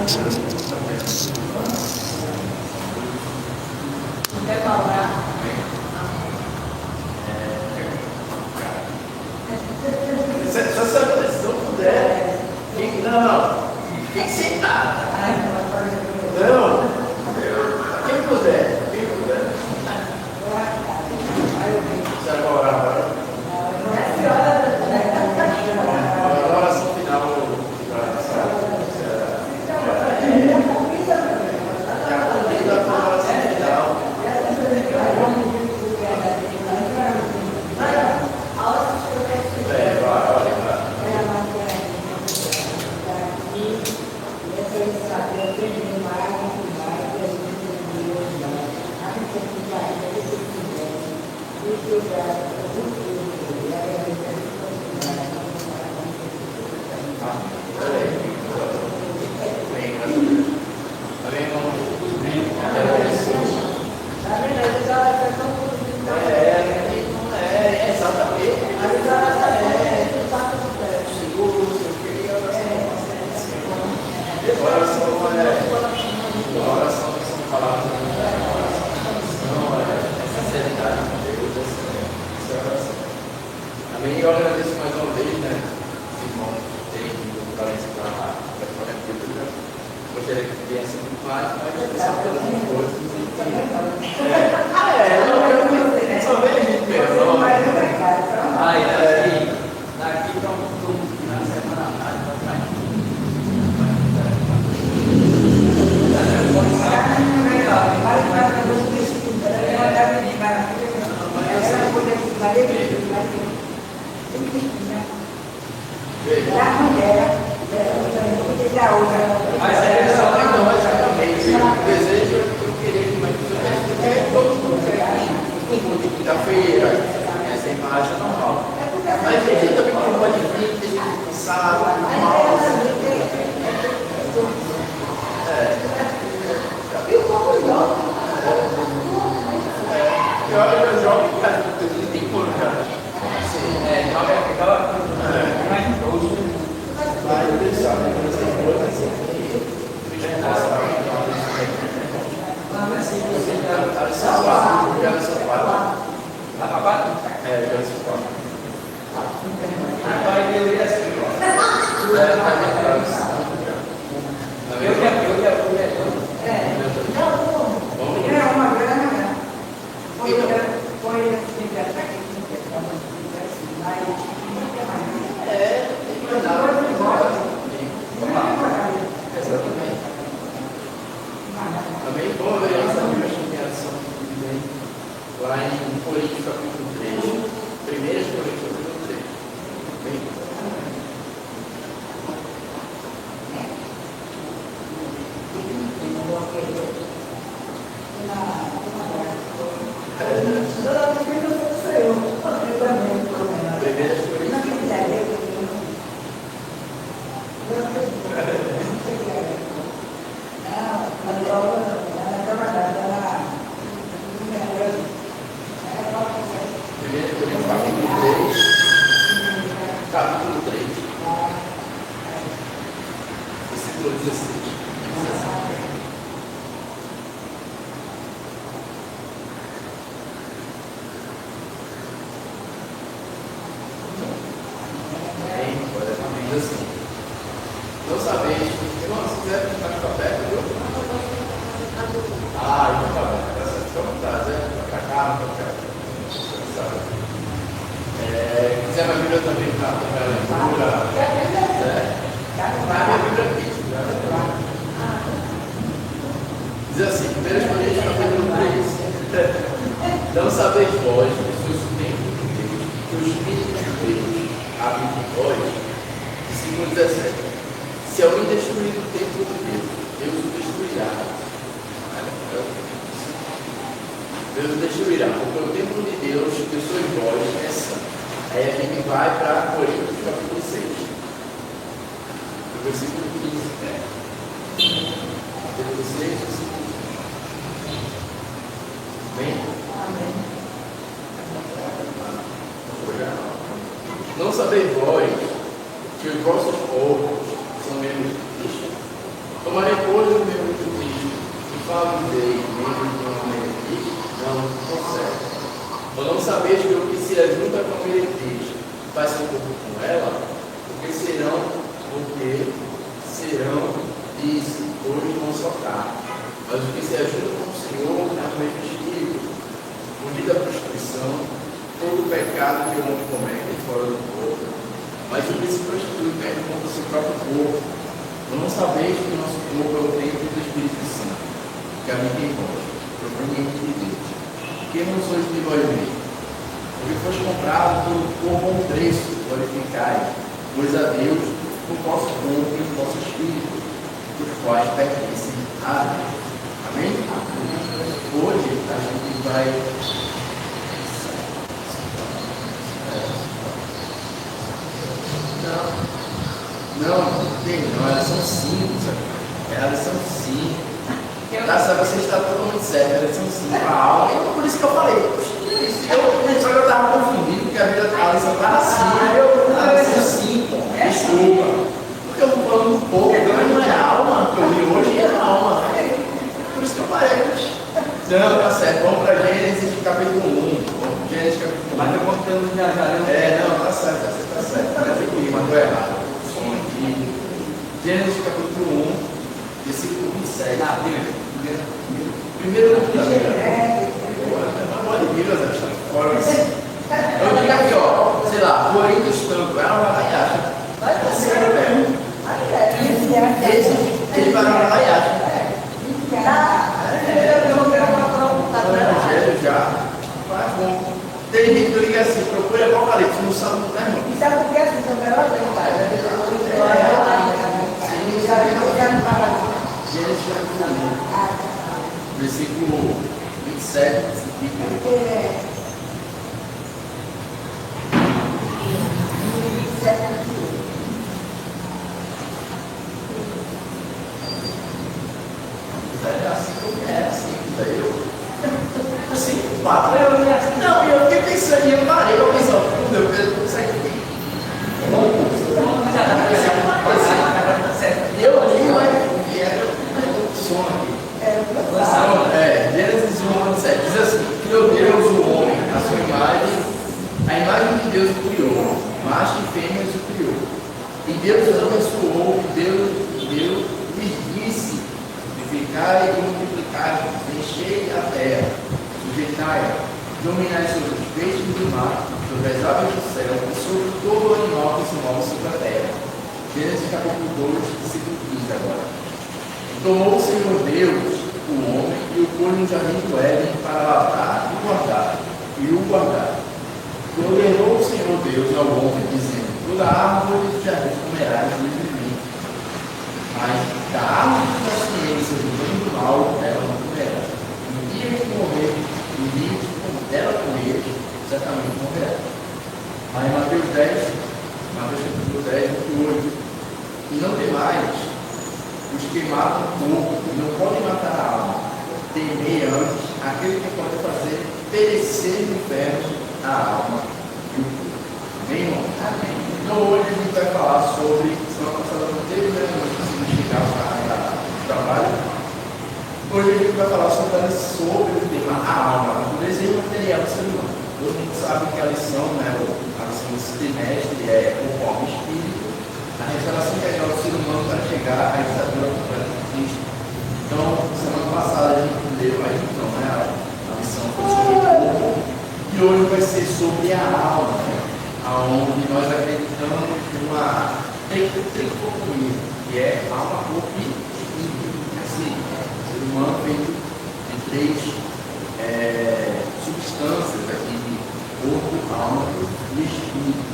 Quer falar? Se não puder, fique sentado. Não, quem puder. Você vai orar agora? A oração final. Amém. Eu agradeço mais uma vez, né? Os irmãos terem vindo para ensinar a Bíblia. Gostaria que viesse muito mais, mas só pelas coisas. Eu só vejo gente pessoa. Daqui para na semana mas é só então, exatamente. O desejo eu queria que mais todo mundo de quinta-feira, essa imagem normal. Mas a gente também não pode vir, tem que cansar, mal. Eu jogo, cara, tem cor, cara. Joga mais de todos. Vai deixar, né? Também vou ver essa reação lá em Coríntios capítulo 3. 1 Coríntios capítulo 3. Bem? Capítulo 3, versículo 16. Diz assim: não sabeis, irmãos, se quiser ficar de papel, viu? Então tá bom, fica à vontade, pra cá, pra cá. Quiser uma Bíblia também para a leitura, a Bíblia aqui. Diz assim, 1 Coríntios capítulo 3. Não sabeis vós, pessoas que têm que o Espírito de Deus habita em vós. Versículo 17. Se alguém destruir o templo de Deus, Deus o destruirá. Deus o destruirá, porque o templo de Deus, que sois vós, é santo. Aí a gente vai para Coríntios capítulo 6. O versículo 15. Capítulo 6, versículo 15. Amém? Amém. Não sabeis vós que os vossos corpos são membros de Cristo? Como Mas depois do meu Cristo, que validei membro de uma meretriz, não consegue. Ou não sabeis que o que se ajunta com a meretriz faz um corpo com ela, porque serão, disse, hoje não só carne. Mas o que se ajunta com o Senhor é o mesmo Espírito. Unida à prostituição, todo o pecado que o homem comete fora do corpo, mas o que se prostitui perde contra o seu próprio corpo. Não sabeis que o nosso corpo é o templo do Espírito Santo, que habita em vós, proveniente de Deus. Que não sois de vós mesmos, porque foste comprado por bom preço, glorificai, pois a Deus o vosso corpo e o vosso espírito, os quais pertencem a Deus. Amém? Hoje a gente vai. Não tem, não, elas são 5, elas são 5. Você está totalmente certo, elas são 5 a aula, e por isso que eu falei. Só que eu estava confundindo, porque a vida da lição estava assim. Elas são 5, desculpa. Porque eu estou falando um pouco, mas não é alma que eu li hoje, é alma. Por isso que eu parei. Não, tá certo, vamos para Gênesis capítulo 1. Gênesis capítulo 1. Mas eu vou ficando viajar. Não, tá certo. Eu fico rindo, mas estou errado. Gênesis capítulo 1, versículo 27. Primeiro da Bíblia. Não de Bíblia, está fora assim. Eu digo aqui, ó, sei lá, Coríntios tanto, ela vai lá e acha. Ele vai lá e acha. Já. Mas bom. Tem gente que liga assim, procura Apocalipse, não sabe o que é, irmão. E sabe por que assim são melhores? Gênesis capítulo 1, versículo 27. Não, eu fiquei pensando, eu parei, eu pensei, meu Deus, não sei o que. Eu li, mas era som aqui. Gênesis 1, 7. Diz assim: criou Deus o homem, a sua imagem, a imagem que Deus o criou, macho e fêmea o criou. E Deus os abençoou, e Deus lhes disse: multiplicai e multiplicai, enchei a terra, sujeitai-a, dominai sobre os peixes do mar, sobre as aves do céu, e sobre todo animal que se move sobre a terra. Gênesis capítulo 2, versículo 15 agora. Tomou o Senhor Deus o homem e o pôs no jardim do Éden para lavrar e guardar, e o guardar. E ordenou o Senhor Deus ao homem, dizendo: toda árvore do jardim comerás livremente, mas da árvore da ciência do bem e do mal ela não comerá. No dia que morrer, no dia que dela comer, certamente morrerá. Aí Mateus 10, Mateus capítulo 10, 28. E não temais os que matam o corpo e não podem matar a alma. Temei antes aquele que pode fazer perecer no inferno a alma e o corpo. Amém, irmão? Amém. Então hoje a gente vai falar sobre, semana passada não teve, né? Não conseguimos chegar para o trabalho. Hoje a gente vai falar sobre o tema a alma, o desejo material do ser humano. Todo mundo sabe que a lição, né? A lição desse trimestre é conforme o Espírito. A restauração integral do ser humano para chegar à estatura completa de Cristo. Então, semana passada a gente leu aí, então, né, a lição foi sobre o corpo, e hoje vai ser sobre a alma, né, onde nós acreditamos numa tricotomia, que é alma, corpo e espírito. Assim, o ser humano vem de 3 substâncias aqui, de corpo, alma e espírito.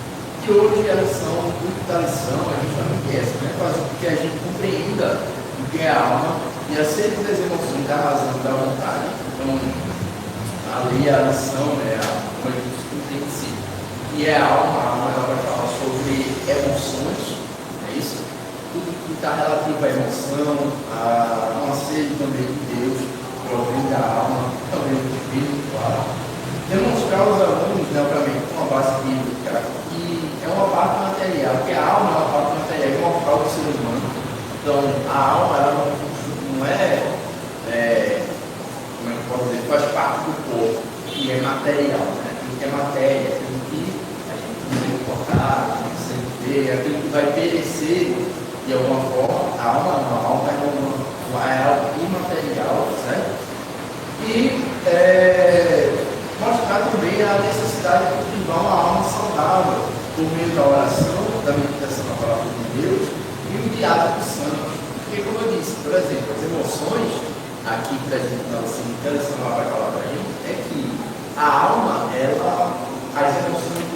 E hoje a lição, muito da lição, é justamente essa, né? Fazer com que a gente compreenda o que é a alma e aceite as emoções da razão e da vontade. Então, ali a lição é como a gente entende em si. E é a alma ela vai falar sobre emoções, é isso? Tudo que está relativo à emoção, a uma sede também de Deus, provém da alma, também do espírito, claro. Demonstrar aos alunos, né, obviamente, com uma base bíblica, que é uma parte material, que a alma é uma parte material, imortal do ser humano, Então, a alma, ela não como é que eu posso dizer, faz parte do corpo, que é material, né? Aquilo que é matéria, aquilo que a gente consegue tocar, consegue ver, aquilo que vai perecer de alguma forma. A alma não, a alma é algo imaterial, certo? E mostrar também a necessidade de cultivar uma alma saudável por meio da oração, da meditação na palavra de Deus e o diálogo santo. Porque, como eu disse, por exemplo, as emoções aqui presentes na nossa interação lá para falar para a gente é que a alma, as emoções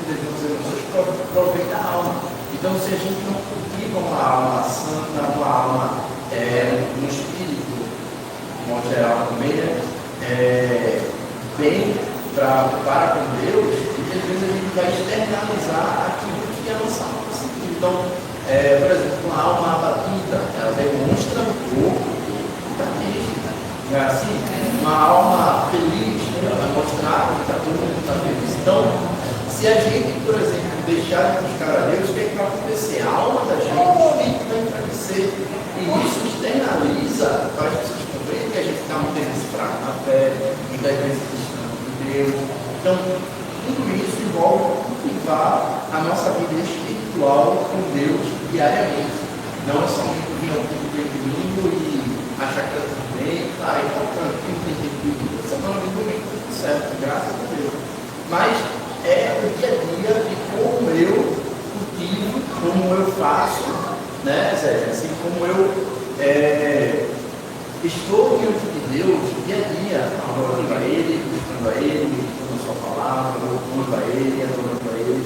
provém da alma. Então, se a gente não cultiva uma alma santa, uma alma no espírito, de modo geral também, né? Bem para com Deus, e às vezes a gente vai externalizar aquilo que a nossa alma sentiu. Então, por exemplo, uma alma abatida, ela demonstra o corpo que está triste. Não é assim? Uma alma feliz, ela vai mostrar que está todo mundo está feliz. Então, se a gente, por exemplo, deixar de buscar a Deus, o que é que vai acontecer? A alma da gente, o espírito vai enfraquecer. E isso externaliza para as pessoas compreendem que a gente está muitas vezes fraco na fé, muitas vezes distante de Deus. Então, tudo isso envolve cultivar a nossa vida espiritual com Deus diariamente. Não é somente vir ao culto de domingo e achar que está tudo bem, tá, é importante, tem que ter semana de domingo, tudo certo, graças a Deus. Mas é o dia a dia de como eu cultivo, como eu faço, né, Zé? Assim como eu estou diante de Deus dia a dia, adorando a Ele, buscando a Ele, meditando a Sua palavra, louvando a Ele, adorando a Ele,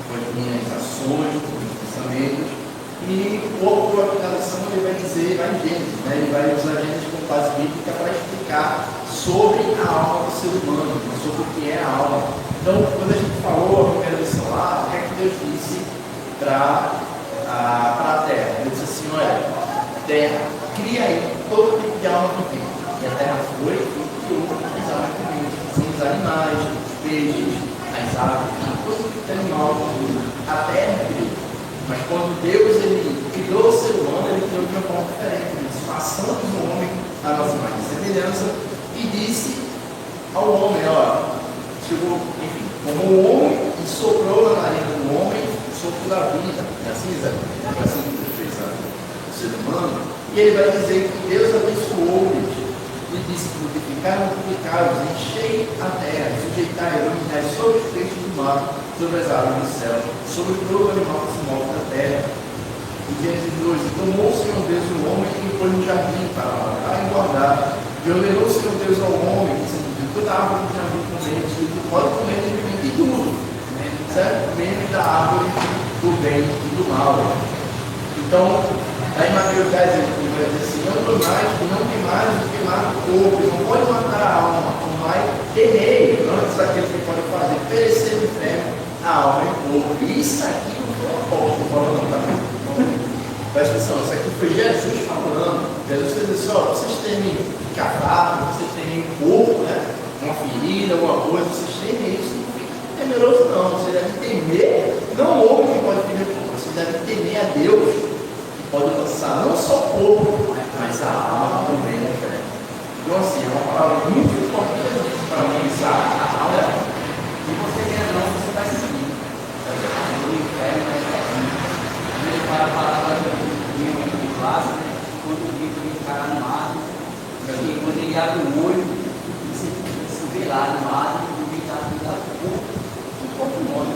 com as minhas ações, com os meus pensamentos. E o autor aqui da lição ele vai dizer, vai em Gênesis, né? Ele vai usar Gênesis como base bíblica para explicar sobre a alma do ser humano, sobre o que é a alma. Então, quando a gente falou a primeira lição lá, o que é que Deus disse para a terra? Ele disse assim: olha, terra, cria aí todo tipo de alma que tem. E a terra foi e criou as almas que tem, assim, os animais, os peixes, as aves, todo tipo de animal, a terra criou. Mas quando Deus ele criou o ser humano, ele criou de uma forma diferente. Ele disse: façamos o homem a nossa imagem e semelhança, e disse ao homem: ó, chegou, enfim, como o homem, e soprou na narina do homem o sopro da vida. É assim, Zé? É assim que Deus fez o ser humano. E ele vai dizer que Deus abençoou-lhes e disse: multiplicar, multiplicai-vos, enchei a terra, sujeitai a dominar sobre os peixes do mar, sobre as aves do céu, sobre todo animal que se move da terra. E Gênesis 2: e tomou o Senhor Deus o homem e o pôs no jardim para lavrar e guardar. E ordenou o Senhor Deus ao homem, dizendo: toda árvore do jardim comendo, tu pode comer de tudo, certo? Menos da árvore do bem e do mal. Então, aí Mateus 10 ele vai dizer assim: não tem mais do que mata o corpo, não pode matar a alma, mas temei, antes daquilo que pode fazer, perecer no inferno, a alma e o corpo. Isso aqui não foi o apóstolo falando, tá? Presta atenção, isso aqui foi Jesus falando. Jesus fez assim: ó, vocês temem cavalo, vocês temem um corpo, né? Uma ferida, alguma coisa, vocês temem isso. Não fica temeroso, não. Você deve temer, não o homem que pode temer corpo, você deve temer a Deus, que pode lançar não só o corpo, mas a alma também, né, cara? Então, assim, é uma palavra muito importante para analisar a alma. E você quer não, você vai seguir. O inferno vai seguir. Ele para falar de classe, né? Quando o bicho vem parar no mato, e quando ele abre o olho, se vê lá no mato, o bicho está no corpo morto.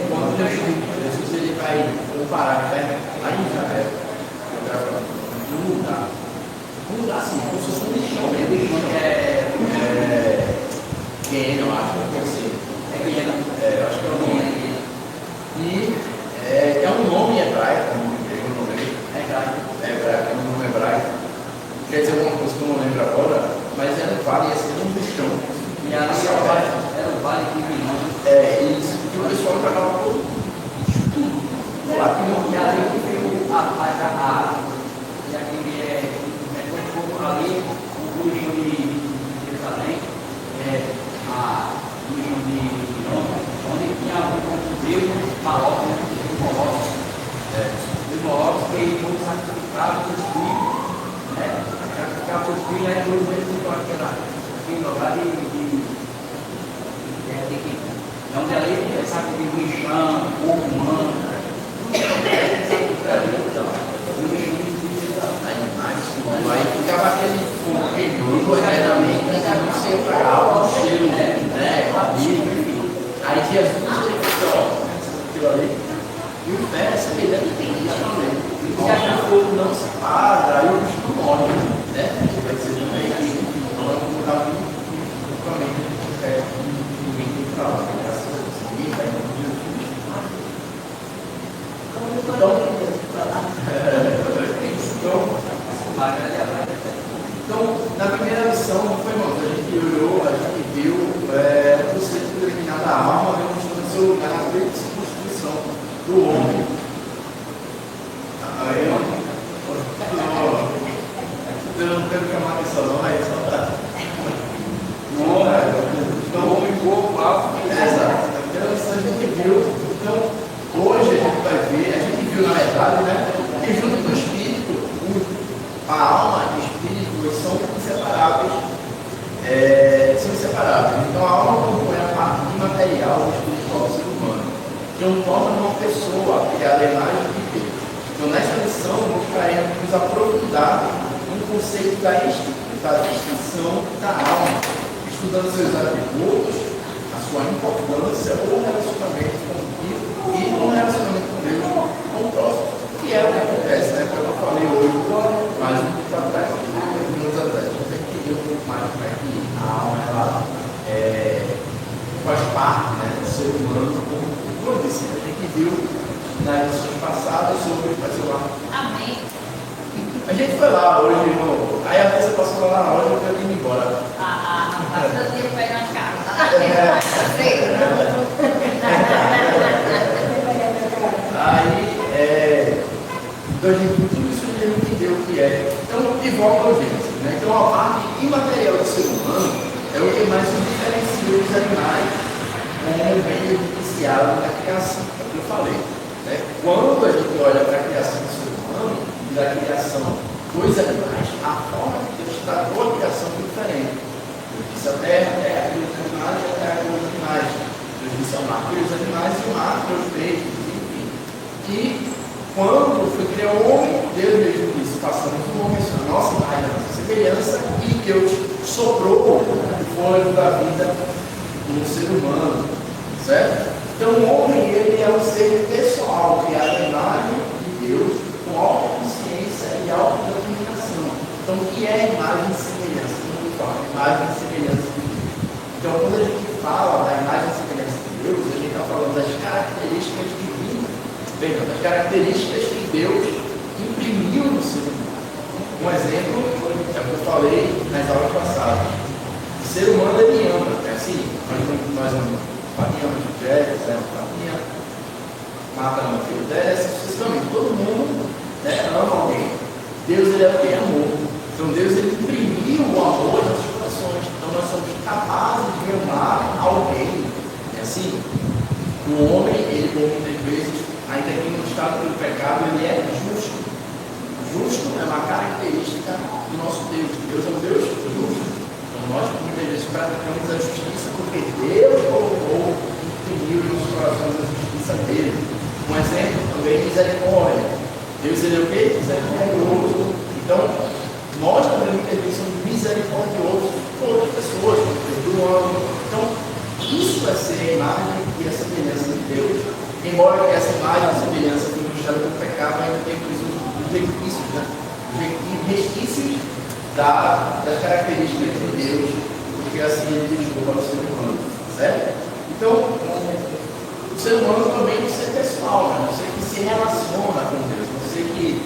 Quando Jesus ele vai comparar lá em Israel, um lugar assim, como se fosse um lixão mesmo, Guiana, eu acho, não sei. Eu acho que é o nome. E é um nome hebraico, é um nome hebraico. Quer dizer alguma coisa que eu não lembro agora, mas era um vale, assim, um lixão. E ali era o vale de Vinão. Isso, que o pessoal jogava todo tudo. Lá que não E ali que veio a e aquele ali, o lixo de Jerusalém, a lixo de Vinão, onde tinha o Deus Marrocos, os Morocos, que não sacrificava os filhos, né? Sacrificava os filhos, aí depois eles ficam aquele lugar de onde ali é sacrifício de chão, corpo humano, Aí ficava aquele internamente, não sei para algo, cheiro, né? Aí Jesus aquilo ali, e o pé é semelhante tem isso também. E se a fogo não se apaga, aí o bicho não morre, né? Vai ser também que não vai mudar muito então, na primeira lição, não foi, irmão? A gente olhou, a gente viu o conceito determinado da alma, demonstrando seu lugar na constituição do homem. Aí, eu não quero chamar a atenção, não, aí só tá. Então, o homem corpo, alto, exato. Na primeira lição, a gente viu. Então, hoje a gente vai ver, a gente viu, na verdade, né, que junto com o espírito, a alma e o espírito são inseparáveis. Então a alma compõe a parte imaterial do espiritual do ser humano, que o torna uma pessoa criada à imagem de Deus. Então nessa lição buscaremos aprofundar um conceito da distinção da alma, estudando seus atributos, a sua importância ou relacionamento com Deus e um relacionamento com Deus com o próximo, que é o que acontece, né? Como eu falei hoje, mais um pouco atrás, minutos atrás, você tem que entender um pouco mais como é que a alma ela, faz parte, né, do ser humano, como eu disse, a gente viu nas lições passadas sobre o Amém. A gente foi lá hoje, irmão, aí a Tessa passou lá na loja e eu fui indo embora. Passou o dia pegando carro. Aí, então a gente tudo isso a gente entendeu o que é. Então, de volta ao Gênesis, né? Então, a parte imaterial do ser humano é o que mais se diferencia dos animais como bem iniciado na criação, é o que eu falei. Né? Quando a gente olha para a criação do ser humano e da criação dos animais, a forma que Deus tratou a criação é diferente. Deus disse a terra, a terra criou os animais, a terra criou os animais. Deus disse ao mar, criou os animais e o mar criou os peixes, enfim. E quando foi criar o homem, Deus mesmo disse, façamos o homem a nossa imagem, a nossa semelhança, e Deus soprou o fôlego da vida no ser humano, certo? Então o homem, ele é um ser pessoal, criado à imagem de Deus, com autoconsciência e autodeterminação. Então o que é a imagem e semelhança? Imagem e semelhança de Deus. Então quando a gente fala da imagem e semelhança de Deus, a gente está falando das características divinas, das características que Deus imprimiu no ser humano. Um exemplo é o que eu falei nas aulas passadas. O ser humano ele ama, é assim, nós amamos família, ama José, José ama família, Marta ama filho dessa, sucessivamente, todo mundo, né, ama alguém. Deus ele é o que é amor. Então Deus ele imprimiu o amor nas corações. Então nós somos capazes de amar alguém. É assim, o homem, ele muitas vezes, ainda que no estado do pecado, ele é justo. Justo é uma característica do nosso Deus. Deus é um Deus justo. Então nós muitas vezes praticamos a justiça porque Deus colocou, imprimiu nos nossos corações a justiça dele. Um exemplo também é misericórdia. Deus ele é o quê? Misericordioso. Então, nós também muitas vezes somos misericordiosos com outras pessoas, perdoando. Então, isso é ser a imagem e a semelhança de Deus. Embora essa imagem e semelhança foi manchada pelo pecado, ainda tem os benefícios, né? Os resquícios das características de Deus, porque assim ele deixou para o ser humano, certo? Então, o ser humano também é um ser pessoal, né? Um ser que se relaciona com Deus, um ser que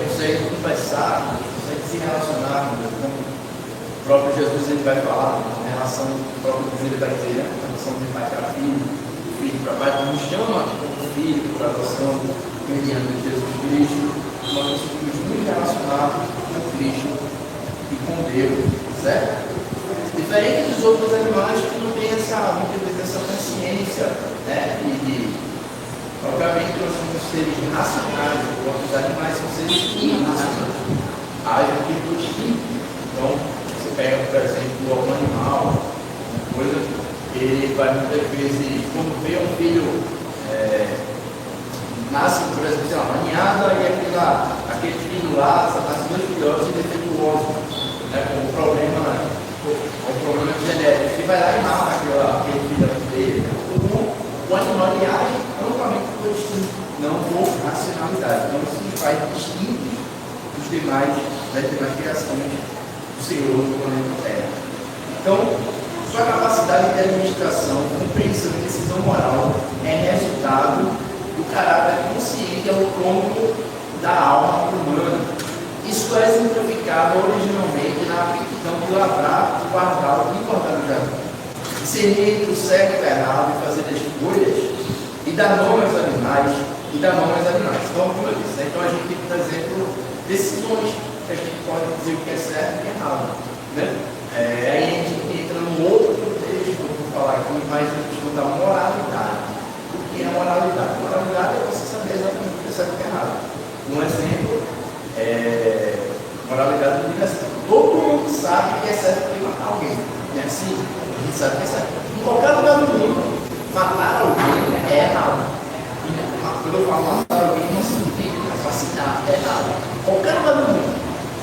consegue conversar, consegue se relacionar com Deus. Como o próprio Jesus ele vai falar, em relação, o próprio Deus ele vai dizer, né? A relação de pai para filho, filho para pai, nos chama como filho, por adoção, mediante Jesus Cristo, nós conseguimos nos relacionar com Cristo e com Deus, certo? Diferente dos outros animais que não têm essa consciência, né, Obviamente nós somos seres racionais, os animais são seres irracionais. Agem aqui do instinto. Então, você pega, por exemplo, um animal, uma coisa, ele vai muitas vezes, quando vê um filho, nasce, por exemplo, sei lá, uma ninhada e aquele filho lá, nasce dois filhotes defeituosos, né, com um problema genético. Ele vai lá e mata aquele filho dele. O animal ele age totalmente por instinto, não por racionalidade. Então, isso faz distinto dos demais criações do Senhor do planeta Terra. Então, sua capacidade de administração, compreensão e decisão moral é resultado do caráter consciente autônomo da alma humana. Isso é exemplificado originalmente na aptidão de lavrar, guardar e guardar o jardim. Discernir entre o certo e o errado e fazer escolhas e dar nome aos animais. Então, como eu disse, né? Então a gente tem, por exemplo, decisões que a gente pode dizer o que é certo e o que é errado. Né? Aí a gente entra num outro contexto, que eu vou falar aqui, mas a questão da moralidade. O que é moralidade? Moralidade é você saber exatamente o que é certo e o que é errado. Um exemplo moralidade do assim. Todo mundo sabe que é certo que matar alguém. É assim, a gente sabe que é certo. Em qualquer lugar do mundo, matar alguém é errado. Quando eu falo matar alguém, não significa assassinar, é errado. Qualquer lugar do mundo,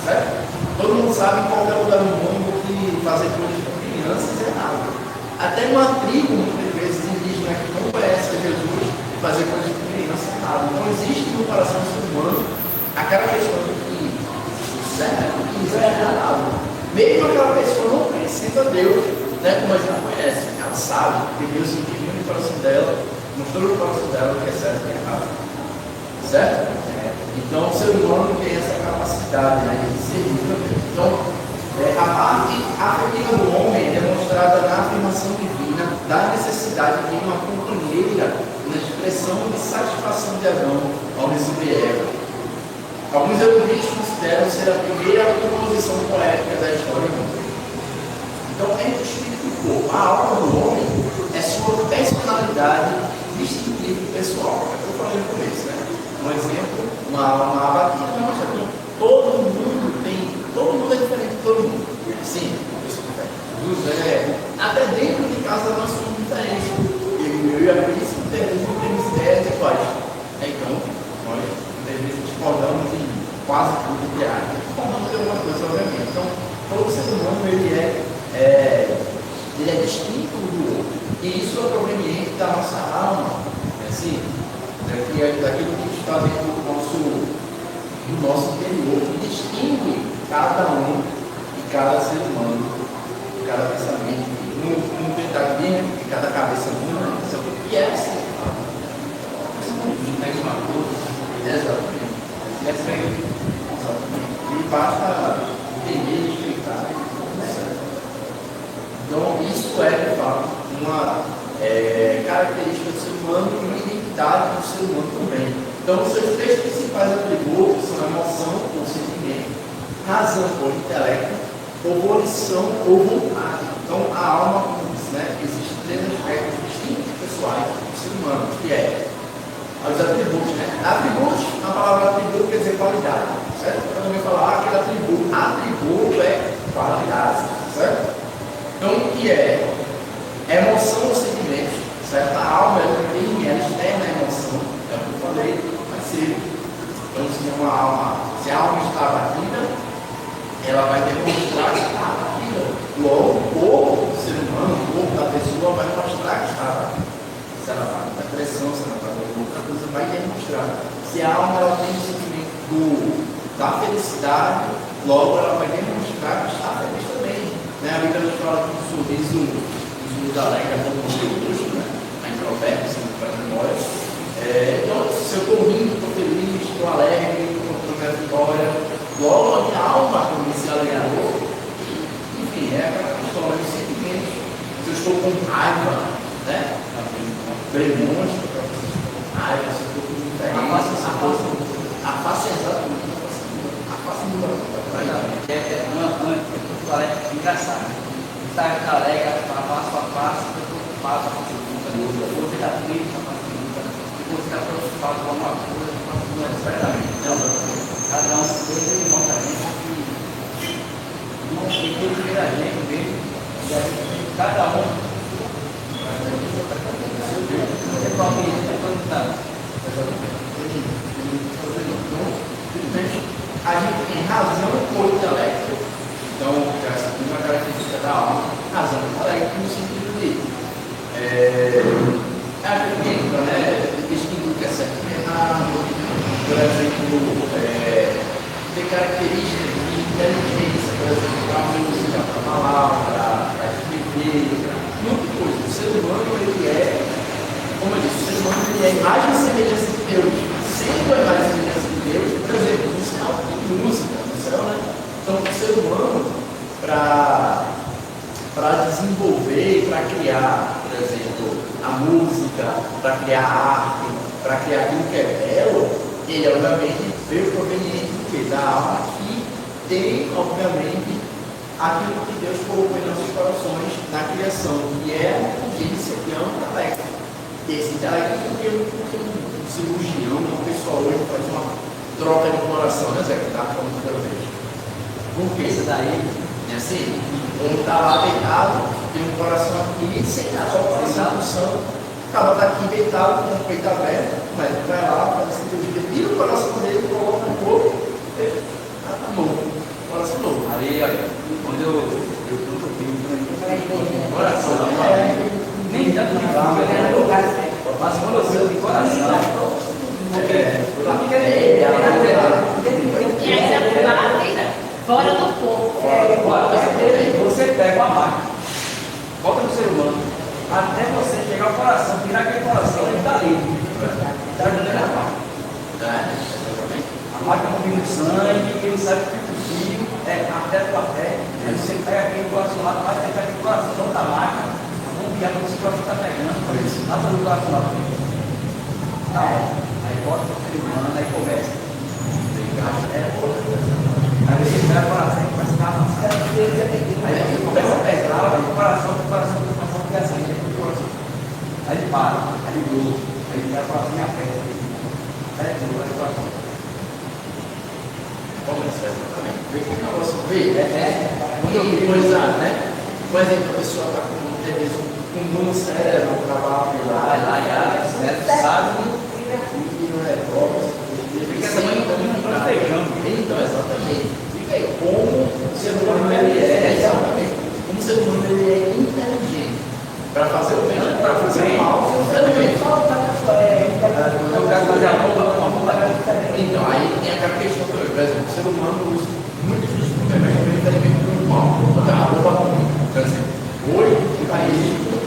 certo? Todo mundo sabe em qualquer lugar do mundo que fazer coisas com crianças é errado. Até numa tribo, muitas vezes, indígena que não conhece Jesus, fazer coisas com crianças é errado. Então existe no coração do ser humano aquela questão de que certo, isso é errado. Mesmo aquela pessoa não conhecendo a Deus, né, como a gente conhece, ela sabe, porque Deus imprimiu no coração dela, mostrou no coração dela o que é certo e o que é errado. Certo? Então o ser humano tem essa capacidade, né, de discernir. Então, a parte afetiva do homem é demonstrada na afirmação divina da necessidade de uma companheira na expressão de satisfação de Adão ao receber Eva. Alguns eruditos consideram ser a primeira composição poética da história humana. Então, é o espírito do corpo. A alma do homem é sua personalidade distintiva e pessoal. É o que eu falei no começo, né? Um exemplo, uma abatida, mostra que todo mundo é diferente de todo mundo. Sim, José, até dentro de casa nós somos diferentes. Eu e a Cris temos ideias iguais. Então, nós discordamos em quase tudo de área. Discordamos de alguma coisa, obviamente. Então, todo ser humano ele é distinto do outro. E isso é proveniente da nossa alma. Assim, daquilo que está dentro do nosso interior, que distingue cada um e cada ser humano, cada pensamento, no pensamento de cada cabeça humana, o que é assim. Exatamente. E basta entender e respeitar. Então, isso é, de fato, uma característica do ser humano e uma identidade do ser humano também. Então, os seus três principais atributos são emoção ou sentimento, razão ou intelecto, ou volição ou vontade. Então, a alma, como diz, né, existem três aspectos distintos pessoais do ser humano, que é os atributos, né? Atributos, a palavra atributo quer dizer qualidade, certo? Quando alguém falar aquele atributo é qualidade, certo? Então, o que é? Emoção ou sentimento, certo? A alma ela externa a emoção, é o que eu falei mais cedo. Então, se a alma está abatida, ela vai demonstrar que está abatida. Logo, o corpo do ser humano, o corpo da pessoa vai mostrar que está abatida. Se ela está com depressão, se ela está com outra coisa, vai demonstrar. Se a alma ela tem o sentimento da felicidade, logo ela vai demonstrar que está feliz também. Né? A Bíblia nos fala que o sorriso nos alegra como um luxo, né? Em Provérbios, para a memória. Então, se eu estou rindo, estou feliz, estou alegre, estou com a minha vitória, logo a minha alma começa a alegrar. Enfim, é aquela história dos sentimentos. Se eu estou com raiva, né? Demonstra para você raiva, se eu estou com diferença, a face é exatamente a face muda. Uma palestra engraçada. Está alegre, passo a passo, preocupado, você está triste, você está fala de alguma coisa, não é verdade. Cada um coisa de mão da gente que não tem que ver a gente mesmo. E a gente, cada um. Você pode perguntar. A gente tem razão ou intelecto. Então, essa é uma característica da alma, razão e intelecto no sentido de acredita, né? Distinguir o que é certo e errado, por exemplo, ter características de inteligência, por exemplo, para a música, para a palavra, para escrever, muita coisa. O ser humano, ele é, como eu disse, o ser humano ele é a imagem e semelhança de Deus. Sendo a imagem e semelhança de Deus, por exemplo, no céu tem música, no céu, né? Então, o ser humano, para desenvolver, para criar, por exemplo, a música, para criar a arte, para criar aquilo que é belo, ele, obviamente, veio proveniente do quê? Da alma que tem, obviamente, aquilo que Deus colocou em nossos corações na criação, que é a inteligência, que é um intelecto. Esse intelecto é porque um cirurgião, uma pessoa hoje faz uma troca de coração, né, Zé? Que está falando toda vez. Porque isso daí, é assim, ele está lá deitado, tem um coração aqui, sem nada, só o coração do santo, o cara está aqui deitado, com o peito aberto, o médico vai lá, faz a cirurgia, tira o coração dele, coloca no corpo, tá novo, coração novo. Aí, olha, quando eu Coração, nem tanto de fome, mas quando eu sei de coração, E aí você vai lá, tira, fora do corpo. você pega uma máquina, bota no ser humano, até você chegar ao coração, tirar aquele coração, ele está livre. Está ajudando a máquina. A máquina não tem sangue, ele sabe que o fio é até do pé. Aí você pega aquele coração lá, vai pegar aquele coração da máquina, vamos virar para você que o coração está pegando, lá para o coração lá. Tá bom. Aí bota o ser humano, aí começa. Aí você pega o coração e começa a ficar amassado. Aí você começa a pegar o coração fica assim, aí ele para, aí ele gruda, aí ele pega o coração e aperta. Aí ele gruda o coração. vê que o negócio veio, que coisa, né? Por exemplo, a pessoa está com um no cérebro, trabalha lá, Vai lá e abre, o cérebro sabe. e não revolve. Fica essa mãe não protejando. Então, exatamente. Fica aí, como o ser humano ele é, exatamente. Como o ser humano ele é inteligente. Para fazer o bem, para fazer o mal, inteligente. Eu quero fazer a bomba. Então, aí tem aquela questão também, por exemplo, o ser humano usa muito difícil também, mas ele está muito mal. Então, a roupa comum, por exemplo, hoje, o país,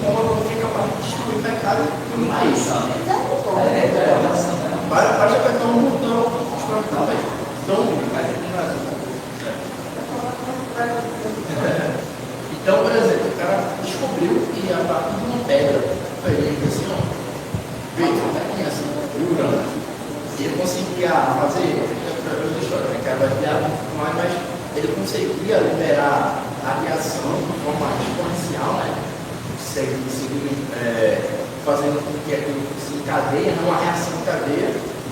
como é capaz de destruir o pecado no país. Basta apertar um botão, também. Então, por exemplo, o cara descobriu que a partir de uma pedra, ele disse assim, ó, veio uma pedrinha assim, grande. Ele conseguia fazer, né, que era baseado mas ele conseguia liberar a radiação de forma exponencial, né? Fazendo com que aquilo se encadeia, uma reação em cadeia,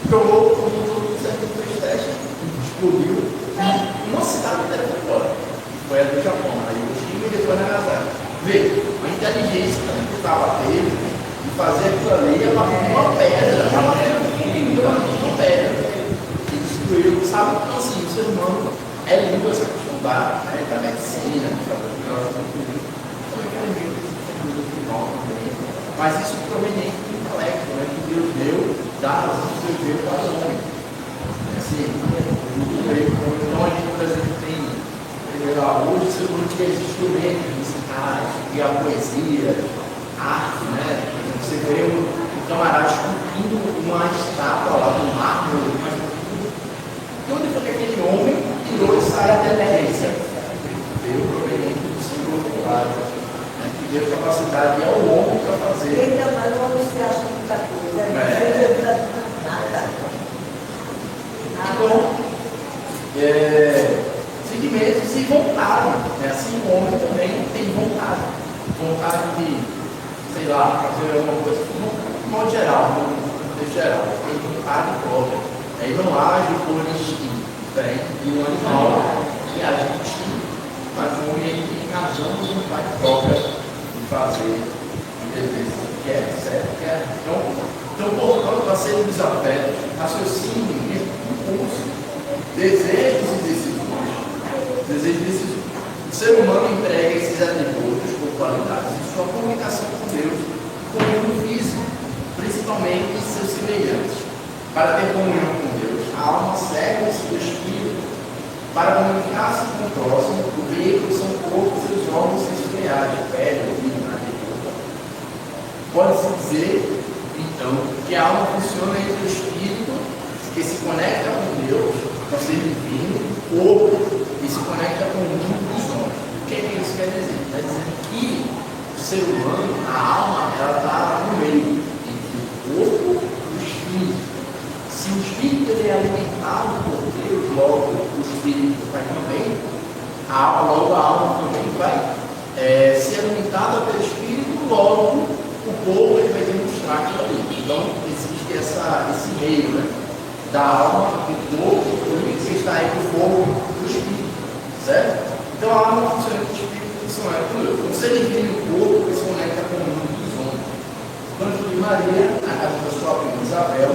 provou como o certo testes, explodiu, e uma cidade inteira foi embora. Foi a do Japão, aí o Chile e depois Nagasaki. Vê, a inteligência que estava dele, de fazer aquilo ali, a partir de uma pedra, uma pedra, que destruiu, sabe? Então, assim, o ser humano é lindo a se acostumar, né? Da medicina, mas isso proveniente do intelecto, né? Que Deus deu, da razão que Deus deu para o homem. Assim, então a gente, por exemplo, tem hoje o ser humano tem esses instrumentos musicais, e a poesia, a arte, né? Você vê um camarada esculpindo uma estátua lá do mármore, e onde foi que aquele homem tirou essa inteligência? Veio proveniente do Senhor, claro. Que deu capacidade ao homem para fazer. Ainda mais uma você acha muita coisa. Então, simplesmente se vontade. Né? Assim o homem também tem vontade. Vontade de, sei lá, fazer alguma coisa. De modo geral, contexto geral, ele age próprio. Ele não age por instinto, diferente de um animal que age por instinto, mas um homem tem razão de vontade própria de fazer, de entender o que é certo, o que é. Então, portanto, a ser dos afetos, raciocínio, impulso, desejos e decisões. Desejos e decisões. O ser humano emprega esses atributos ou qualidades em sua comunicação com Deus, com o mundo físico, principalmente em seus semelhantes. Para ter comunhão com Deus, a alma serve-se do Espírito. Para comunicar-se com o próximo, o veículo são corpos e os órgãos sensoriais, pele, ouvido, nariz, boca. Pode-se dizer, então, que a alma funciona entre o Espírito, que se conecta com Deus, com o ser divino, o corpo, e se conecta com o mundo dos homens. O que é isso quer dizer? Quer dizer que o ser humano, a alma, ela está no meio entre o corpo e o Espírito. Se o Espírito ele é alimentado por Deus, logo o Espírito vai também, logo a alma também vai ser alimentada pelo Espírito, logo o corpo ele vai demonstrar aquilo ali. Então existe esse meio, né? Da alma, do corpo, que está entre o corpo e o Espírito, certo? Então a alma funciona com o Espírito, funciona com Deus. O ser divino e o corpo que se conecta com o mundo dos homens. Quando de Maria, na casa da sua prima Isabel,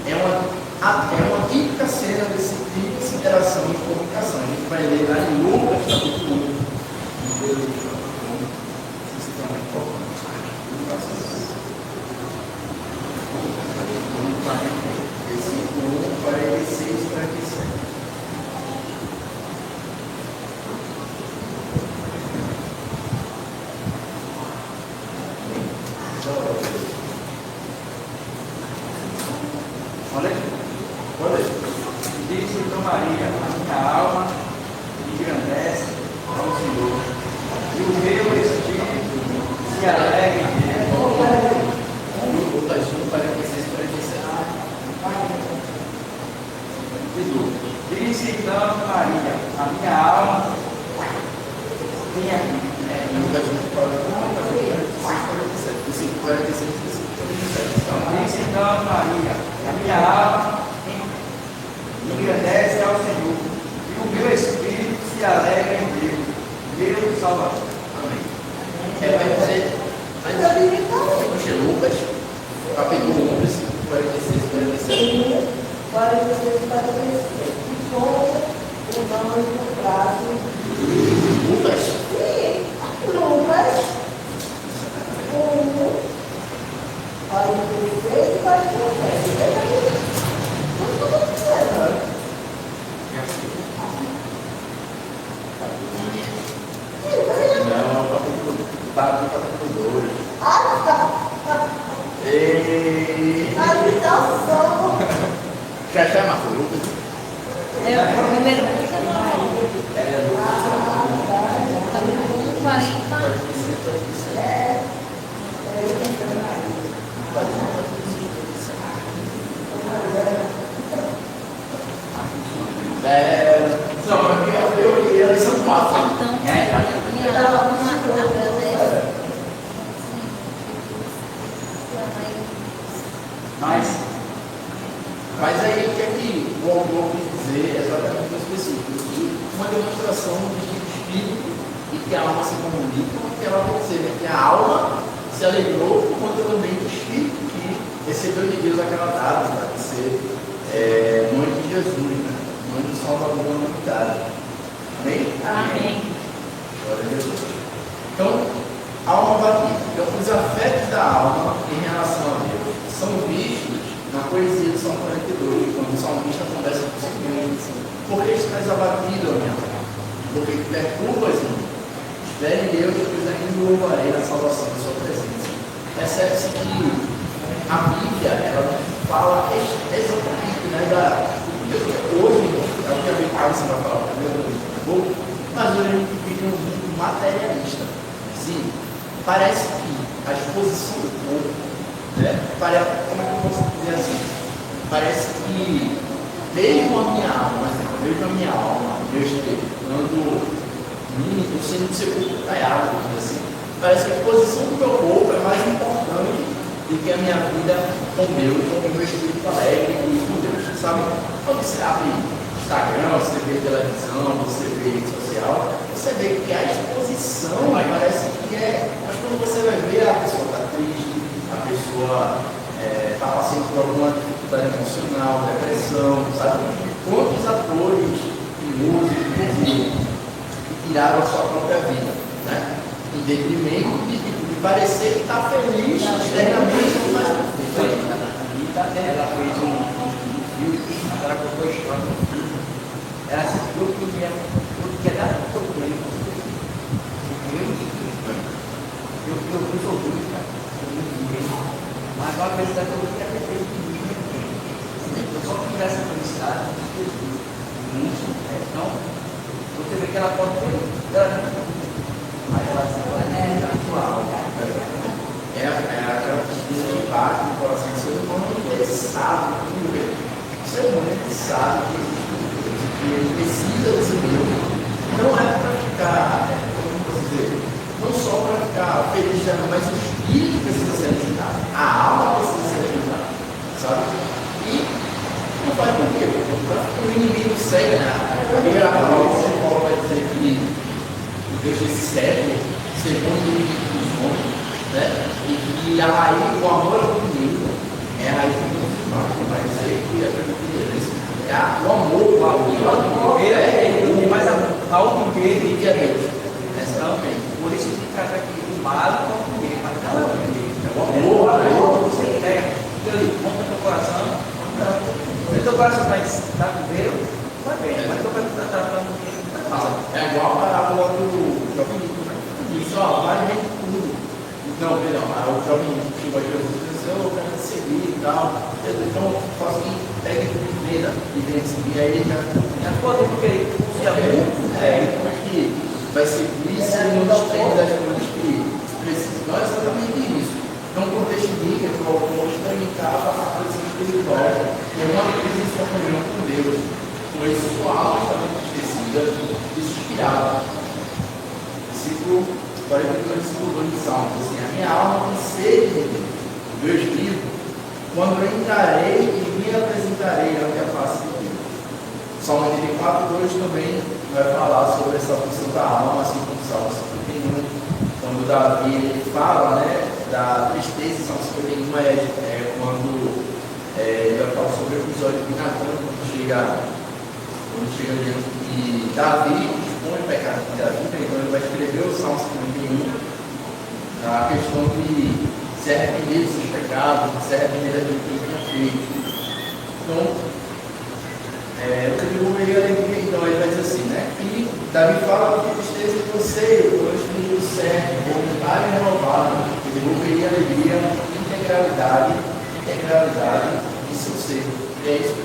é uma típica cena desse tipo de interação e comunicação. A gente vai ler lá em Lucas, capítulo 1. Versículo 1, 46 e 47. Disse então Maria, a minha alma engrandece ao Senhor, e o meu espírito se alegra em Deus. Lucas 1, 46 e 47. Disse então Maria, a minha alma tem aqui. Lucas 1, 46 e 47. Disse então Maria, a minha alma engrandece ao Senhor, e o meu espírito se alegra em Deus, meu Salvador. Amém. Vai dizer Lucas, capítulo 1, versículo 46 e 47. Para vocês parecer que como o nome do prazo. Lucas? Sim, Lucas. 1, 46 e 47. Não, capítulo 2. Ah, tá. Habitação. Já marcou Lucas? É o número 1, eu são 4. Mas aí o que é que o autor quis dizer exatamente no específico? Que uma demonstração de que o espírito e que a alma se comunicam, que ela vai dizer, né? Que a alma se alegrou por conta também do espírito que recebeu de Deus aquela data, para ser mãe de Jesus, né? Mãe do Salvador da humanidade. Amém? Amém. Glória a Deus. Então, alma batida. Então, os afetos da alma em relação a Deus são vistos na poesia de São 42, quando o salmista conversa com o Senhor. Por que estás abatido, minha alma? Porque te perturbas-me. Espere em Deus, pois ainda louvarei na salvação da sua presença. Percebe-se que a Bíblia, ela fala exatamente, né, hoje, é o que a Bíblia vai falar, mas hoje a gente vive um mundo materialista. Sim, parece que a exposição do corpo, né, parece, como é que eu posso dizer assim? Parece que mesmo a minha alma, mesmo a minha alma, meu espírito, sendo sepulcro caiado, assim, parece que a exposição do meu corpo é mais importante do que a minha vida com Deus, com o meu espírito alegre e com Deus, sabe? Quando você abre Instagram, você vê televisão, você vê rede social, você vê que a exposição parece que é. Mas quando você vai ver, a pessoa está triste, a pessoa está passando por alguma dificuldade emocional, depressão, sabe? Quantos atores e músicos que tiraram a sua própria vida, né? Em detrimento de parecer que está feliz externamente, mas não está. Ela fez um filme, agora contou a história do filme. Ela assistiu o filme, tudo que é dado para o filme. Eu sou ruim, cara. Mas uma vez que eu queria ter feito eu só tive essa felicidade de Jesus. Então, você vê que ela pode ter. Mas ela se é natural. É aquela pesquisa que bate no coração do ser humano, ele sabe, o ser humano ele sabe que ele precisa desse Deus. Não é para ficar, como eu posso dizer, não só para ficar feliz, mas o espírito precisa ser alimentado, a alma precisa ser alimentada, sabe? E não faz por quê? O inimigo segue, né? A primeira palavra que São Paulo vai dizer que o Deus desse século, segundo o inimigo dos homens, né? E a raiz, o amor ao inimigo, é a raiz do mal, que vai dizer que é o amor, o Ele mais a algo dele e a Deus. também. Por isso que trata aqui o básico é o primeiro, mas não é o primeiro. É o amor, Você entrega, monta teu coração, se teu coração está com Deus, vai bem, mas teu coração está tratando com ele, está mal. é igual a parábola do jovem rico, né? Isso, ó, vai bem tudo. Não, perdão, o jovem rico chegou a Jesus e disse, eu quero te seguir e tal. Então, faço assim, pegue tudo e venda, e vem seguir. Aí ele já Pode porque ele custa muito. como é que vai seguir se ele não depende das coisas que precisa. Então, é exatamente isso. Então, o contexto bíblico, que o autor experimentava a coisa espiritual, com uma crise de comunhão com Deus, pois sua alma estava entristecida e suspirava. Versículo 42, versículo 2 de Salmos, assim, a minha alma tem sede de Deus, meu espírito, quando eu entrarei e me apresentarei ante a face de Deus. Salmo 84, 2 também vai falar sobre essa função da alma, assim como o Salmo 51, quando Davi ele fala, né, da tristeza. Salmo 51 é quando ele vai falar sobre o episódio de Natan, quando chega diante de Davi, expõe o pecado de Davi, então ele vai escrever o Salmo 51, a questão de se arrepender dos seus pecados, se arrepender daquilo que ele tinha feito. Então, eu desenvolveria a alegria, então ele vai dizer assim, né? E Davi fala que tristeza de você, o espírito certo, vontade renovada, eu desenvolveria a alegria, integralidade de seu ser. E é isso que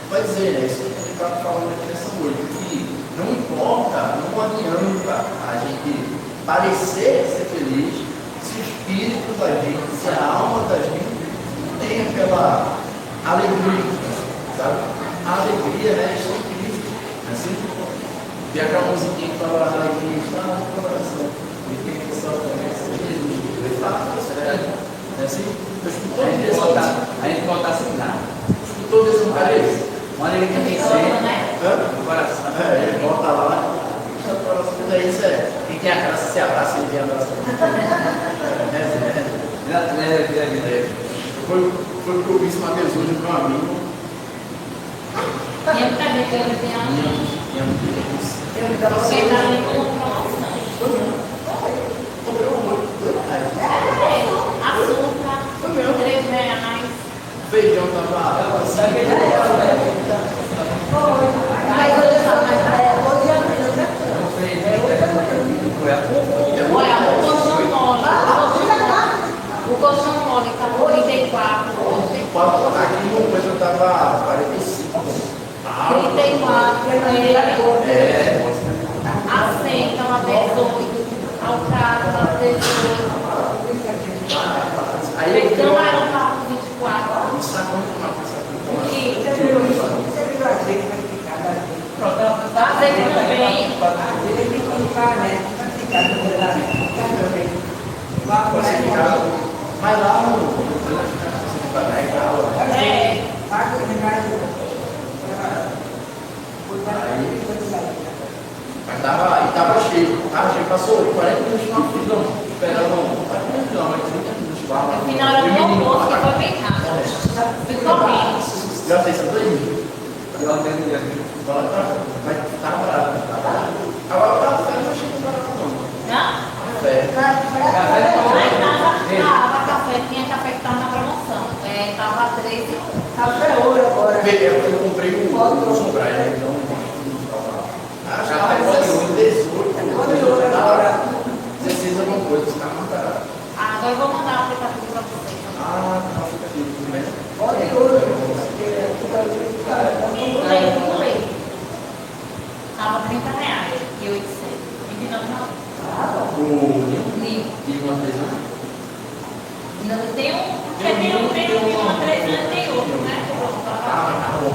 vai dizer, né? Isso que ele está falando aqui nessa noite, que não importa, não adianta a gente parecer ser feliz se o espírito da gente, se a alma da gente não tem aquela alegria, sabe? A alegria, né, está em Cristo. Assim, e aquela musiquinha que fala, a alegria está no coração. E quem que só conhece Jesus? Ele fala, é assim? Eu escutou A gente voltar assim, nada. escutou desse parece? Uma alegria que tem Então, ser né? no coração. Ele volta lá, daí isso é. Quem tem a graça se abraça, ele tem a graça. Foi o que eu vi esse Mateus hoje com um amigo. Tinha muita gente que ele tem você está ali com promoção. Açúcar, 3 reais. Feijão tava. Olha, o colchão mole está por 34. Aqui no coisa tava 45. 34. Aceita uma 18. Alcatra uma 18. Aí eu Camarão tá com 24. não sabe como E Pronto, azeite também. Mas lá no você vai dar em casa. É. Mas tava cheio. Passou 40 minutos na fila, esperando. 40 minutos não, mas 30 minutos lá. No final era do almoço, que foi bem rápido. Fui correndo. Já fez isso aí? Eu atendo aqui. Mas tava parado. Agora o café não achei que parado, não. Não? Café. Tava café, tinha café que tava na promoção. Tava 13. Café ouro agora. Eu comprei o Sombrai, então. Acho que tava 18. Agora. 16 alguma coisa, os caras mataram. Agora eu vou mandar o aplicativo pra vocês. Não, fica aqui, tudo bem? Olha ouro. Pulei. Tava R$30 e 800. 29 não. O Ninho. e uma vez Ainda tem uma 300 e outro, né? Pronto, tá bom.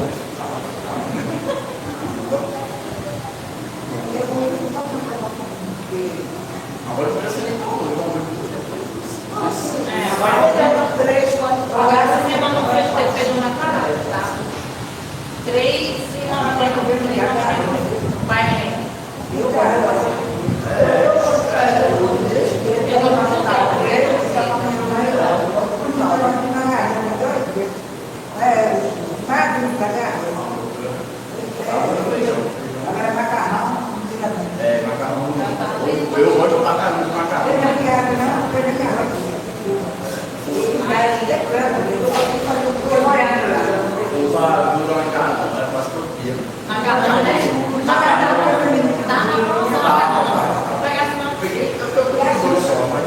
Agora eu parece que agora você manda um preço de feijão na parada, tá? 3,90 vai. macarrão. Eu gosto de macarrão. Para durar em casa, é quase todo dia. Macarrão, né? Macarrão. Tá na promoção, macarrão. Vou pegar esse nome. Eu peguei dois só, mas.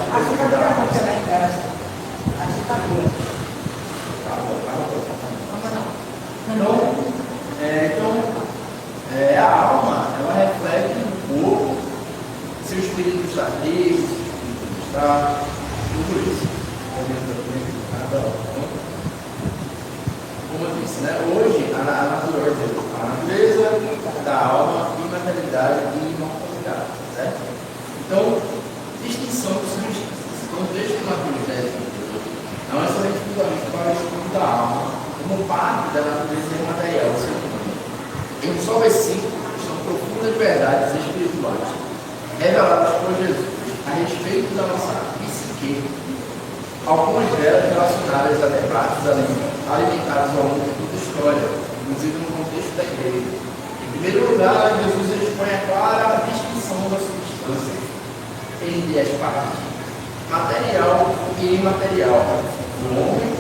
A alma, ela reflete um pouco se o espírito está triste, se o espírito está tudo isso. Como eu disse, né? Hoje a natureza da alma, imaterialidade e imortalidade, certo? Então, distinção dos substantivos. Então, o texto do Evangelho não é somente fundamento para o estudo da alma, como parte da natureza imaterial do ser humano. Em um só versículo são profundas verdades espirituais reveladas por Jesus a respeito da nossa psique, algumas delas relacionadas a debates alimentados ao longo de toda a história, inclusive no contexto da igreja. Em primeiro lugar, Jesus expõe a clara distinção da substância entre as partes material e imaterial do homem,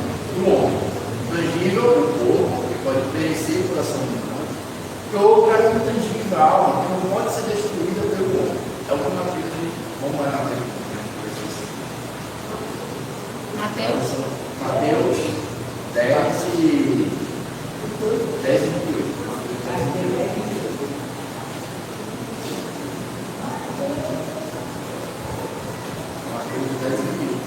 tangível do corpo, que pode perecer por ação humana, e outra intangível, a alma, que não pode ser destruída pelo homem. É o que nós vimos, como é na Mateus 10 e 28. Mateus 10 e 28.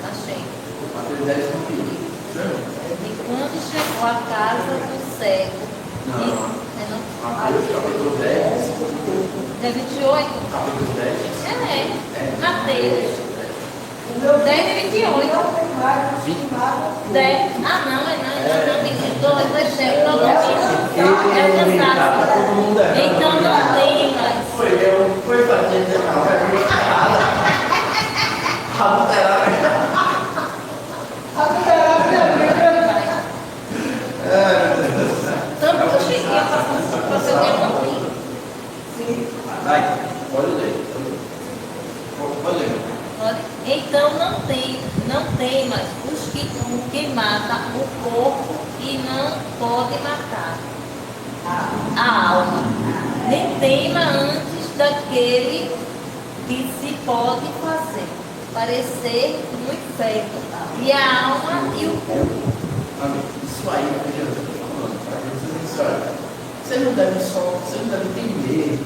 Achei. Mateus 10 e 28. E quando chegou à casa do cego. Mateus capítulo 10. É 28? Capítulo 10. Mateus. 10 e 28. 10. Não, menino. Eu deixei todo mundo. É cansado. Então não tem mais. Foi para dizer não, vai vir nada. Tanto que eu cheguei a passar para você ter não tem. Vai, pode ler. Pode ler. Então não tem mais os que matam o corpo e não podem matar a alma. Nem teima antes daquele que se pode fazer parecer no inferno, e a alma e o corpo. Amém. Isso aí é o que Jesus está falando. Para que vocês isso aí. Vocês não devem temer.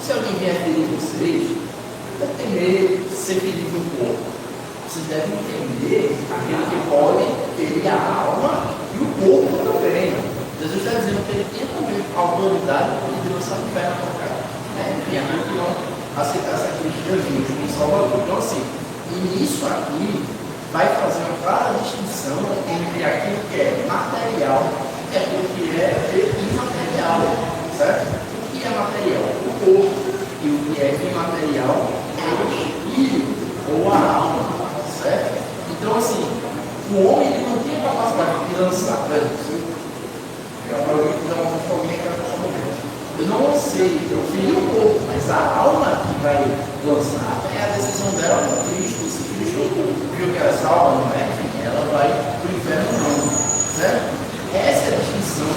Se alguém vier ferir vocês, não devem temer ser ferido no corpo. Vocês devem temer aquele que pode ferir a alma e o corpo também. Jesus está dizendo que ele tem também autoridade de lançar o pé na tua cara. E aquilo que não aceitasse a Cristo Jesus como Salvador. Então, assim, e isso aqui vai fazer uma clara distinção entre aquilo que é material e aquilo que é imaterial, certo? O que é material? O corpo. E o que é imaterial é o espírito ou a alma, certo? Então, assim, o homem ele não tem a capacidade de lançar, eu não sei, eu feri o corpo, mas a alma que vai lançar é a decisão dela com Cristo. Se Cristo viu que era salva, não é? Ela vai para o inferno, não, certo? Essa é a distinção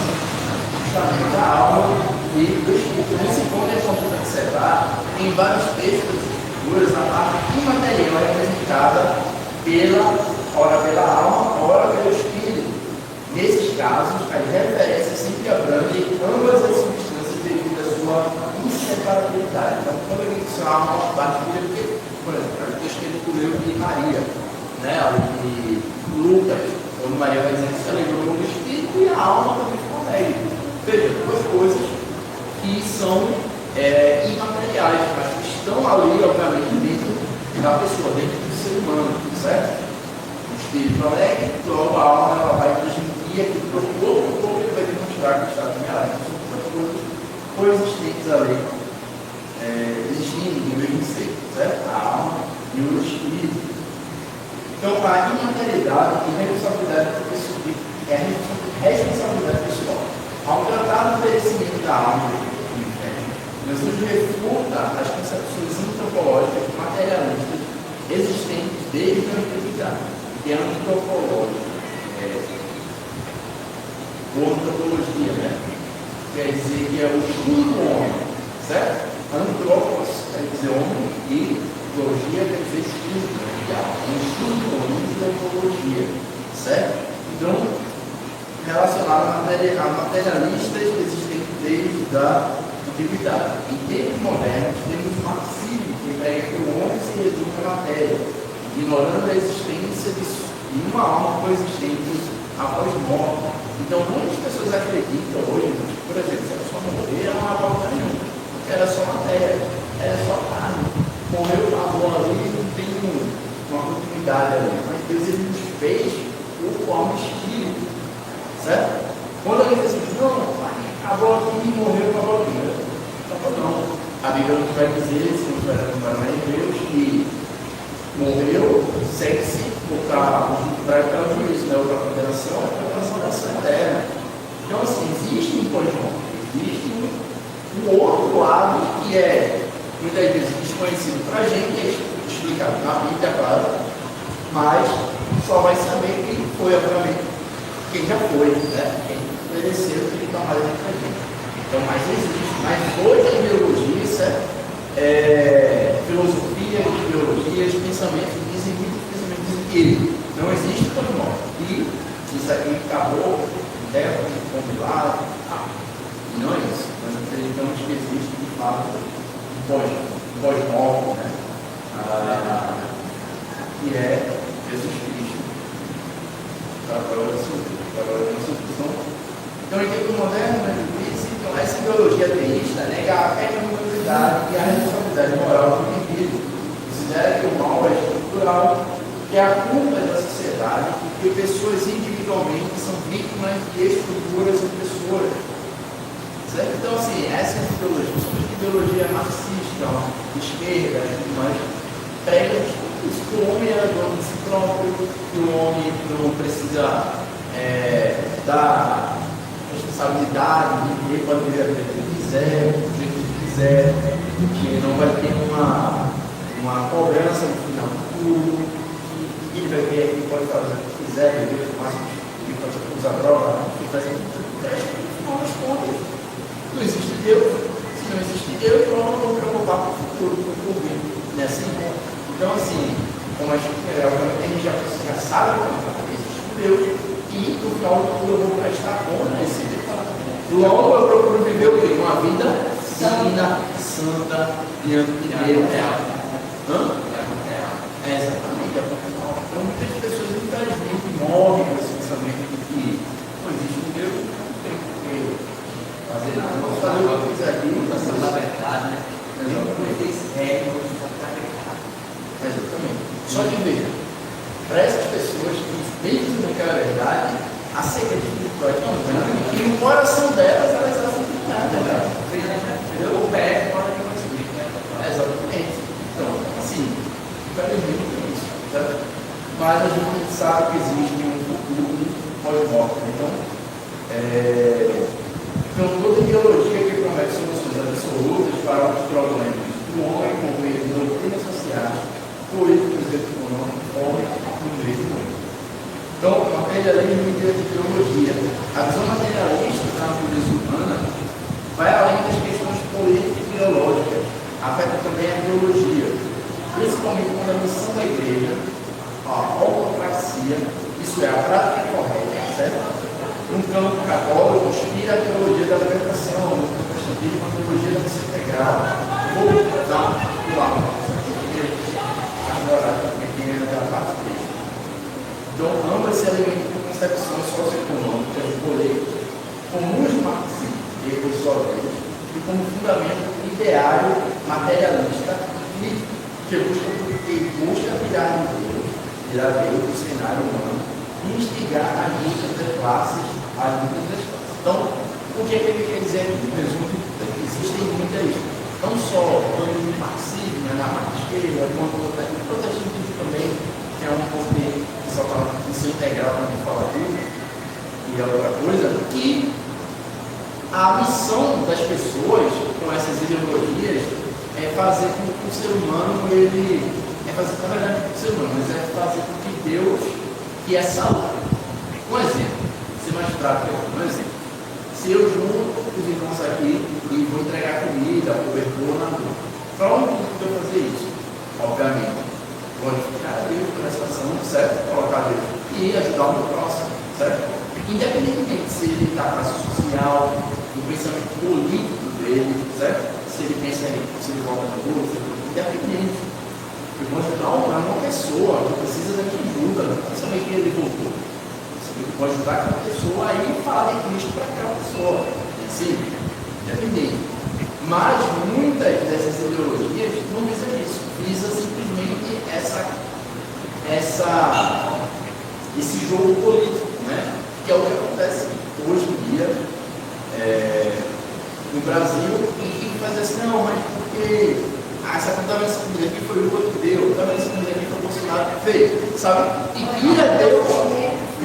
justamente da alma e do espírito. Nesse ponto é importante observar em vários textos das escrituras a parte imaterial é representada pela alma, ora pelo espírito. Nesses casos, as referências sempre abrangem ambas as substâncias devido à sua inseparabilidade. Então, quando a gente chama uma parte porque, por exemplo, o texto que ele leu de Maria, né, de Lucas, quando Maria vai dizer que se alegrou no espírito e a alma também ficou alegre. Veja, duas coisas que são imateriais, mas que estão ali, obviamente, dentro da pessoa, dentro do ser humano, certo? O espírito alegre, logo a alma ela vai transmitir aquilo para o corpo ele vai demonstrar que está bem alegre. São coexistentes ali, existindo no mesmo ser, certo? A alma e o espírito. Então, a imaterialidade e responsabilidade pessoal é a responsabilidade pessoal. Ao tratar do perecimento da alma do inferno, Jesus refuta as concepções antropológicas e materialistas existentes desde a antiguidade. E a antropológica, ou antropologia, né? Quer dizer que é o estudo do homem, certo? Antropos quer dizer homem e antropologia quer dizer estudo, um estudo do homem de antropologia, certo? Então, relacionado a materialistas existentes desde a antiguidade. Em tempos modernos, temos um marxismo que prega que o homem se resume à matéria, ignorando a existência de uma alma coexistente após morte. Então, muitas pessoas acreditam hoje, por exemplo, se a pessoa morrer, ela não volta nenhuma, porque era só matéria, era só carne. Morreu, acabou ali, não tem uma continuidade ali. Mas Deus ele nos fez o como espírito, certo? Quando alguém diz assim, não, acabou aqui, morreu, acabou aqui. Acabou não. A Bíblia nos vai dizer, se não vai mais Deus, que morreu, segue-se para o juízo, né? Para a condenação, para a condenação eterna. Então, assim, existe um pós-morte, existe um outro lado que é muitas vezes desconhecido para a gente, é explicado na Bíblia, claro, mas só vai saber quem foi, obviamente, quem já foi, né? Quem obedeceu, quem está mais entre a gente. Então, mas existe. Mas hoje a biologia, certo? Filosofia, biologia, pensamentos dizem que não existe pós-morte. E isso aqui acabou, terra, compilado, não é isso. Nós acreditamos que existe, de fato, um pós-morte, né? Que é Jesus Cristo. Então, em tempo moderno, então, essa ideologia teísta nega a permanentividade e a responsabilidade moral do indivíduo. Considera que o mal é estrutural, que é a culpa da sociedade, que pessoas individualmente são vítimas de estruturas e pessoas. Certo? Então, assim, essa ideologia, sobretudo ideologia marxista, esquerda, mas prega isso, que o homem é dono de si próprio, que o homem não precisa dar responsabilidade, que ele pode viver o que ele quiser, do jeito que ele quiser, que ele não vai ter uma cobrança no final de tudo, que ele vai ver que pode fazer o que quiser, viver o máximo que pode usar droga, que fazer tudo que quiser, no final das contas. Não existe Deus, se não existe Deus, eu não vou me preocupar com o futuro, com o porvir, né? Assim, então, assim, como a gente já sabe que existe Deus, e no final do tudo eu vou prestar conta desse Logo, eu procuro viver o quê? Uma vida santa, diante de Deus. Hã? É, exatamente. Então, muitas pessoas, infelizmente, morrem com esse pensamento de que não existe um Deus, não tem por que fazer nada. Vamos fazer o que quiser aqui, Na verdade, né? Exatamente. Só que veja, para essas pessoas que pensam naquela verdade, a cegueira espiritual é tão grande que no coração delas elas acham que não é verdade. Entendeu? O pé fora de uma explica. Exatamente. Então, assim, infelizmente é isso. Certo? Mas a gente sabe que existe um futuro pós-morte. Então, toda ideologia que promete soluções absolutas para os problemas do homem com meio de doutrinas sociais, políticos e econômicos, homem no meio do mundo. Então, a materialismo em de teologia. A visão materialista da natureza humana vai além das questões políticas e ideológicas, afeta também a teologia, principalmente quando a missão da igreja, a ortopraxia, isso é, a prática correta, certo? No campo católico, inspira a teologia da libertação, no protestantismo, a teologia da missão integral. Vou dar um lado, agora, da parte dele. Então, ambas se alimentam de concepções socioeconômicas, políticas, comuns marxistas e episódios, e como fundamento ideário materialista que busca tirar Deus do cenário humano e instigar as lutas das classes, as lutas das classes. Então, o que é que ele quer dizer aqui? Resumo, existem muitas, não só no marxismo, na parte esquerda, quanto no protestantismo também, que é um pouco de só fala missão integral quando a gente fala tudo, e é outra coisa, que a missão das pessoas com essas ideologias é fazer com que o ser humano, ele é fazer, na verdade, com o ser humano, mas é fazer com que Deus, que é saúde. Um exemplo, ser mais prático, um exemplo. Se eu junto os irmãos aqui e vou entregar comida, cobertor na rua, para onde eu fazer isso? Obviamente, glorificar a Deus por essa ação, certo? Colocar Deus e ajudar o meu próximo, certo? Independentemente se ele está na classe social, no pensamento político dele, certo? Se ele pensa em, se ele volta na rua, independente. Eu vou ajudar uma pessoa que precisa da minha ajuda, não precisa saber que ele voltou. Você pode ajudar aquela pessoa aí e falar de Cristo para aquela pessoa. Sim, independente. Mas muitas dessas ideologias não visam isso, visa simplesmente esse jogo político, né? Que é o que acontece hoje em dia no Brasil, e faz assim, não, mas porque essa contaminação aqui foi o Lula que deu, a contaminação aqui foi o Bolsonaro que fez, sabe? E tira Deus, um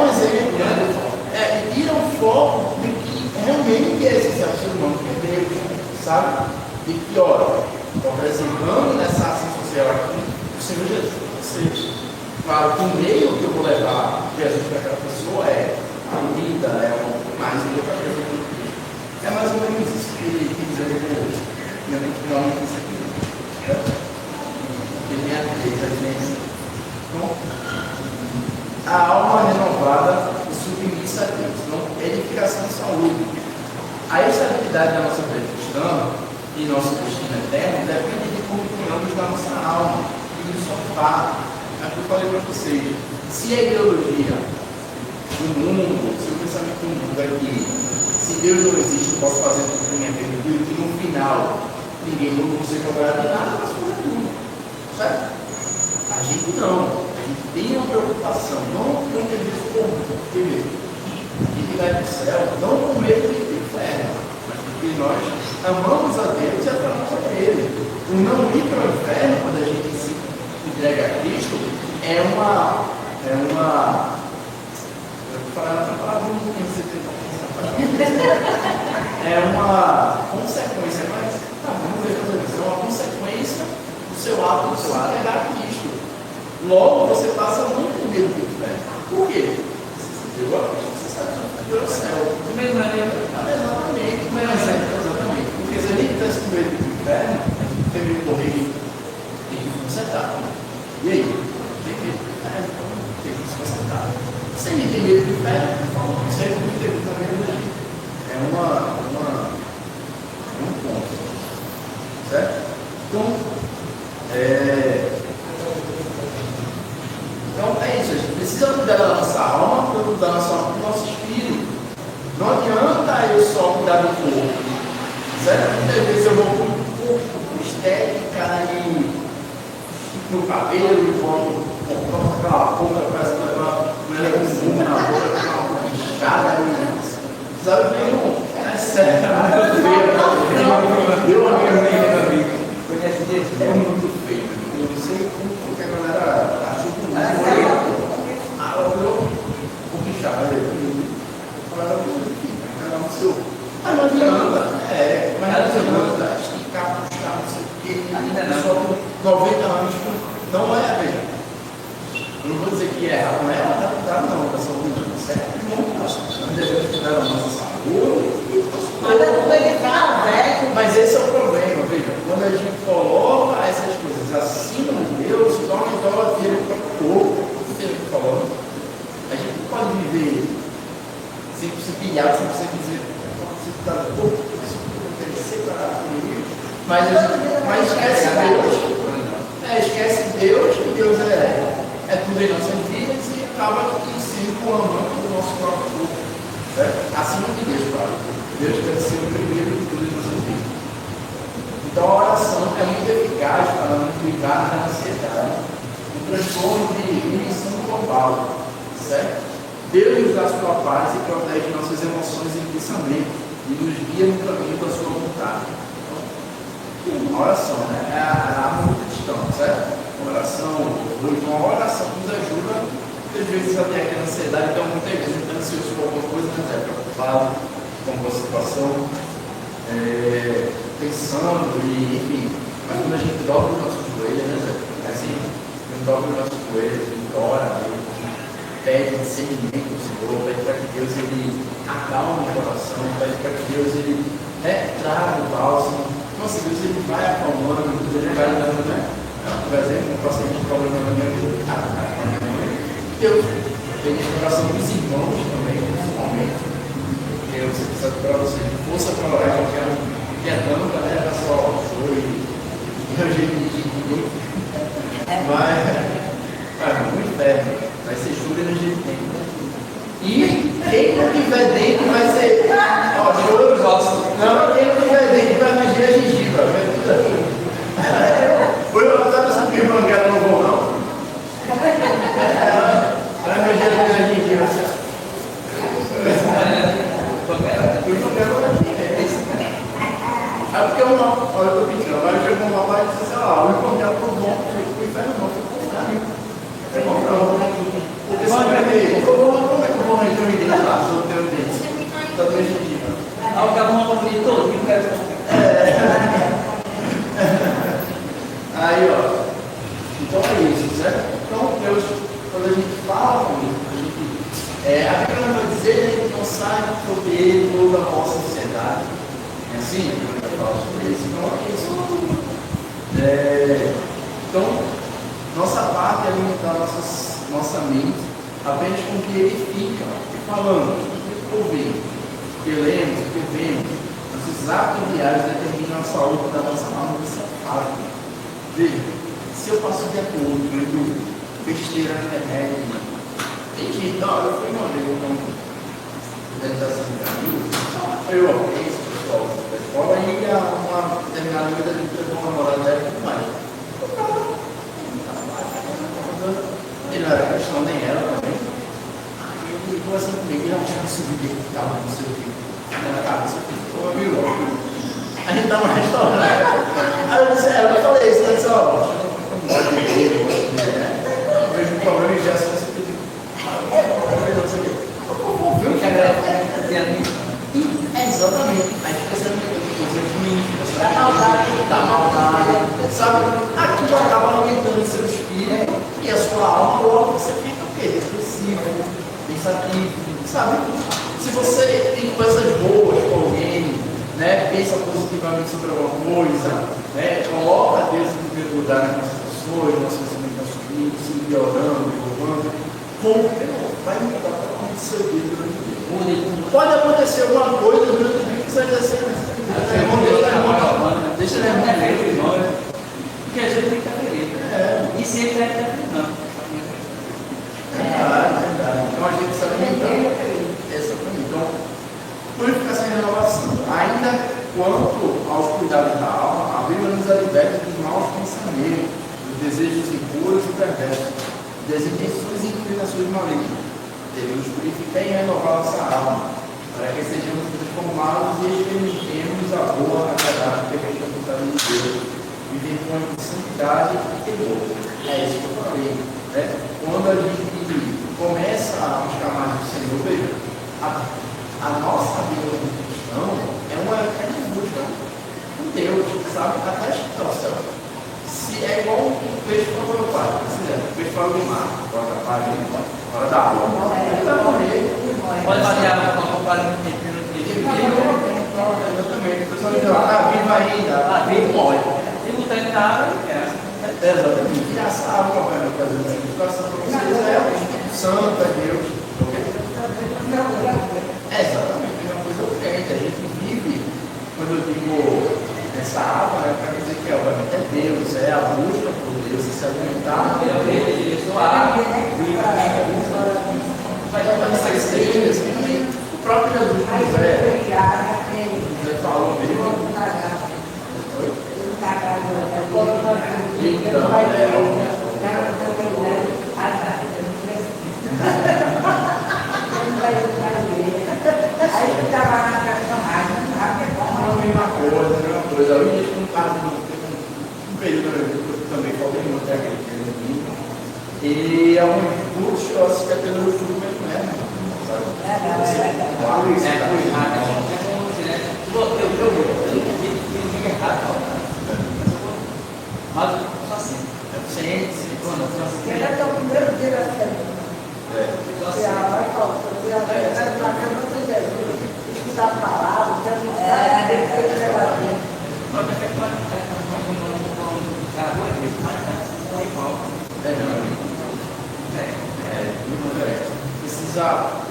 exemplo, né? E tira o foco de que realmente é essencial o ser humano, que é Deus, sabe? E que, olha, estou apresentando nessa ação social aqui o Senhor Jesus. Claro que o meio que eu vou levar Jesus para aquela pessoa é a vida, é o mais outra coisa. É mais ou menos isso que ele quer dizer hoje. Finalmente isso aqui. Ele tem a diferença. Então, a alma renovada e submissa a Deus. Então, edificação de saúde. A estabilidade da nossa vida cristã e nosso destino eterno depende de como cuidamos da nossa alma e do sofá. É o que eu falei para vocês. Se a ideologia do mundo, se o pensamento do mundo é que se Deus não existe, eu posso fazer tudo que minha vida e que no final ninguém não consegue cobrar de nada, mas fazer tudo. Certo? A gente não. A gente tem uma preocupação, não com o que Deus comum, porque a gente vai para o céu, não com medo de ir para o inferno, mas porque nós amamos a Deus e amamos a Ele. O não ir para o inferno, quando a gente se entrega a Cristo, é uma consequência, mas vamos ver é uma consequência do seu ato de se entregar a Cristo. Logo, você passa muito medo do inferno. Por quê? Você se entregou a Cristo, você sabe que vai para o céu. Exatamente. Porque se a gente tivesse com medo do inferno, tem que correr, tem que consertar. E aí? Tem que se consertar. Se a gente tem medo do inferno, você tem que ter medo da gente. É um ponto. Certo? Então, é isso, a gente precisa cuidar da nossa alma, para cuidar da nossa alma, do nosso espírito. Não adianta eu só cuidar do corpo. Certo? Muitas vezes eu vou com o corpo, estética no cabelo, e vou com aquela boca, parece que uma mulher com fumo na boca, com uma inchada. Sabe que não? É sério, eu conhece desse, é muito feio. Eu não sei como que a galera achou que não foi. O que chama ele? Falaram cada um seu. Não adianta. Mas não adianta esticar, puxar, não sei o quê. Só com 90 anos não vai haver. Eu não vou dizer que é errado, não é adaptar, não, da saúde, certo? Não, nós devemos cuidar da nossa saúde. Mas esse é o problema, veja, quando a gente coloca essas coisas acima de Deus, torna idolatria para o corpo, o que ele está falando. A gente não pode viver sem se pilhar, sem você dizer, você está no corpo, você tem que separar comigo, mas esquece Deus. Esquece Deus, que Deus é tudo em nossas vidas e acaba se incomodando o nosso próprio corpo. Certo? Acima de Deus, claro. Deus deve ser o primeiro de tudo em nossas vidas. Então a oração é muito eficaz para nos livrar da ansiedade, um transtorno de emissão global. Certo? Deus nos dá a sua paz e protege nossas emoções e pensamentos e nos guia no caminho da sua vontade. A oração, né? É a arma do cristão, certo? A oração, a oração nos ajuda, às vezes até aquela ansiedade, então muitas vezes a gente está ansioso por alguma coisa, mas é preocupado com alguma situação, pensando, enfim. Mas quando a gente dobra o nosso joelho, né, Zé? Assim, a gente dobra o nosso joelho, a gente ora, a gente pede discernimento ao Senhor, pede para que Deus ele acalme o coração, pede para que Deus ele traga o bálsamo. Nossa, Deus ele vai acalmando, ele vai dando, né? Por exemplo, um paciente com problema na minha vida, Deus tem o coração dos irmãos também, principalmente. Eu precisa para você de força para orar, eu quero que é tanta, né? Era só foi e eu jeito de ninguém. Mas no inferno, vai ser chuva no jeito que tem. E quem não tiver dentro vai ser. Ó, choro, não, quem não tiver dentro vai medir a gengiva. Foi eu estava subindo uma cara, não vou não. Vai medir a gengiva. Eu não quero aqui. É porque eu não. Olha, eu estou pedindo, mas chegou uma parte e disse, sei lá, o irmão dela foi bom, o inferno não, foi bom. Porque se eu perder, como é que eu vou meter o dente lá, se eu tenho dente? Só tenho gengiva. Ah, o cara não vai todo, que não quero. Aí, ó. Então é isso, certo? Então, Deus, quando a gente fala com ele, a Bíblia não vai dizer que não sai do poder toda a nossa sociedade. É assim? Eu falo sobre isso. Então, é isso. Então, nossa parte é alimentar nossa mente apenas com o que ele fica falando, o que ouvimos, o que lemos, o que vemos. Nossos hábitos diários determinam a saúde da nossa alma e nossa parte. Veja, se eu passo de acordo com besteira na internet, tem que ir, não, eu fui uma vez com apresentação de amigos, eu ok, esse pessoal da escola, e uma determinada vida de ter uma namorada dela e tudo mais. Ele não era cristão, nem ela também. Ele falou assim comigo, ele não tinha subido aqui, tal, não sei o que. Na cabeça, ô amigo, a gente tá no restaurante. Aí eu disse, eu falei isso, né? Só, eu vejo um problema em gesto, você tem que. Exatamente. A gente precisa de coisa ruim, da maldade, sabe? Aquilo acaba aumentando o seu espírito e a sua alma, logo você fica o quê? Depressivo, pensativo, sabe? Se você tem coisas boas com alguém, né? Pensa positivamente sobre alguma coisa, né? Coloca Deus em primeiro lugar nas nossas pessoas, nos nossos pensamentos, se orando, louvando, vai mudar o seu dia durante o dia. Pode acontecer alguma coisa durante o dia que você vai dizer assim, deixa eu levar o irmão, porque a gente tem que estar feliz. E se ele está terminando. Verdade. Então a gente sabe exatamente. Então, purificação e renovação. Ainda quanto aos cuidados da alma, a Bíblia nos liberta dos maus pensamentos, dos desejos impuros e perversos, das intenções e inclinações malignas. Devemos purificar e renovar nossa alma, para que sejamos transformados e experimentemos a boa, agradável e perfeita vontade de Deus, vivendo com santidade e temor. É isso que eu falei. Né? Quando a gente começa a buscar mais o Senhor, veja, a nossa vida como cristão é uma busca com Deus, sabe? Até a situação. Se é igual o peixe para o meu pai, o peixe para o mar, fora da água. Ele vai morrer. Pode fazer a comparação de exatamente. O pessoal diz, viva ainda, viva morre. se botar ele na água, ele quer. Exatamente. E essa água, velho, que às vezes a educação para vocês é o Espírito Santo, é Deus. Exatamente. É uma coisa urgente. A gente vive, quando eu digo essa água, né, para dizer que obviamente é Deus, é a busca por Deus, se alimentar. Mas essas três, o próprio Jesus José falou mesmo. Coisa. Eu ia contar um período que eu também falei muito aquele e é um curso que é pelo YouTube mesmo, né? Sabe? Isso, Mas só assim. Ele é o primeiro dia da semana. Você vai escutar a palavra, precisa,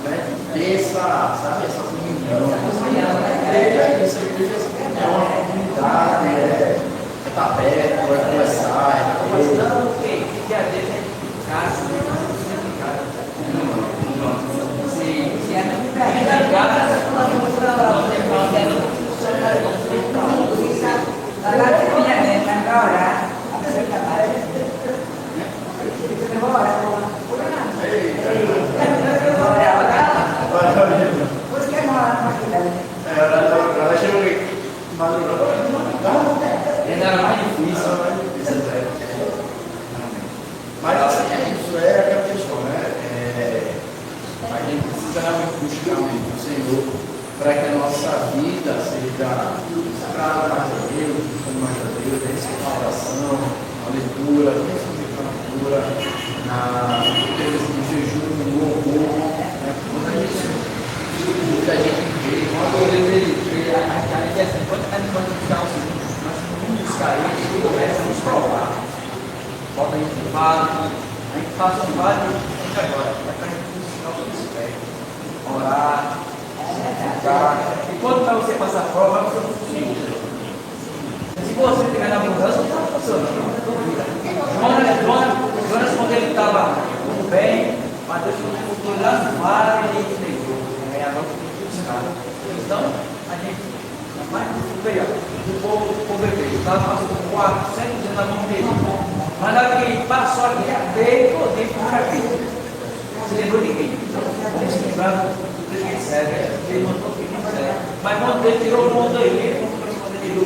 né, ter essa comunhão. É uma comunidade, é estar perto, vai conversar, Era mais difícil. Mas assim, isso é aquela questão, né? A gente precisa realmente buscar mesmo o Senhor para que a nossa vida seja sagrada mais a Deus, mais a Deus, na oração, na leitura, principalmente na leitura, no jejum, no louvor, né? Muita gente vê, quando a gente pode buscar o Senhor, mas não buscar Ele, começa a nos provar. Bota a gente fala, a gente faz um vale agora, para a gente buscar o Senhor, orar, e quando para você passar a prova, você não funciona. Se você estiver na mudança, não está funcionando, dúvida. Jonas, quando ele estava tudo bem, mas Deus foi lá no mar e ele entregou. É a nossa buscar. Então, a gente, mais veja, o povo hebreu estava passando 400 anos na mão dele. Mas na que ele passou aqui, veio poder por aqui. Se lembrou de quem? Ele se lembrava do que ele serve, ele mandou que não serve. Mas quando ele tirou o mundo aí, ele não foi quando ele viu.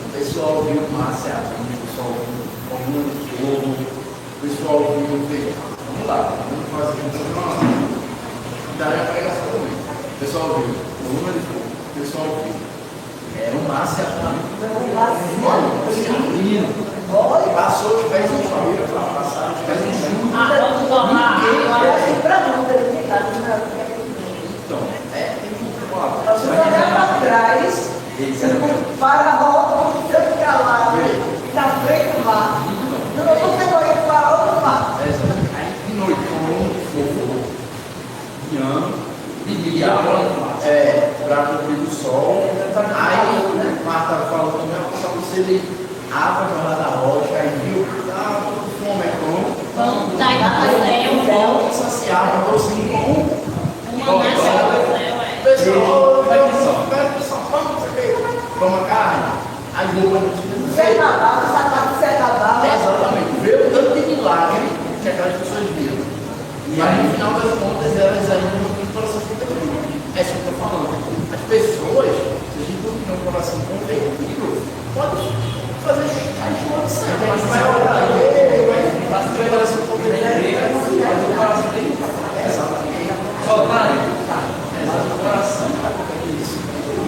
O pessoal viu Márcia, o pessoal viu Comuna do Fogo, o pessoal viu. Vamos lá, vamos fazer isso. Daí a pregação também. O pessoal viu Comuna do Fogo, o pessoal viu. Era um Márcia passou de pés em família, passaram de pés em família. Então, tem que falar. Nós vamos olhar para trás, para a volta, para lá, na frente do mar. Não vou ter correr para outro mar. e para cobrir o sol. Aí Marta falou também, só você ele abre a jornada da rocha, aí viu, todo fome é bom. Vamos dar em Vamos saciar para você uma nasce do céu, pessoal, toma carne, aí roupa não tinha. Se acabar, o sapato se acabar. Exatamente, vê o tanto de milagre que aquelas pessoas viram. Mas no final das contas, elas ainda não têm coração convertido. É isso que eu estou falando. As pessoas, se a gente não tem um coração convertido, pode fazer as coisas certas, mas vai orar, vai ter coração convertido. Mas o coração dele é exatamente. Só vai. Mas o coração é isso.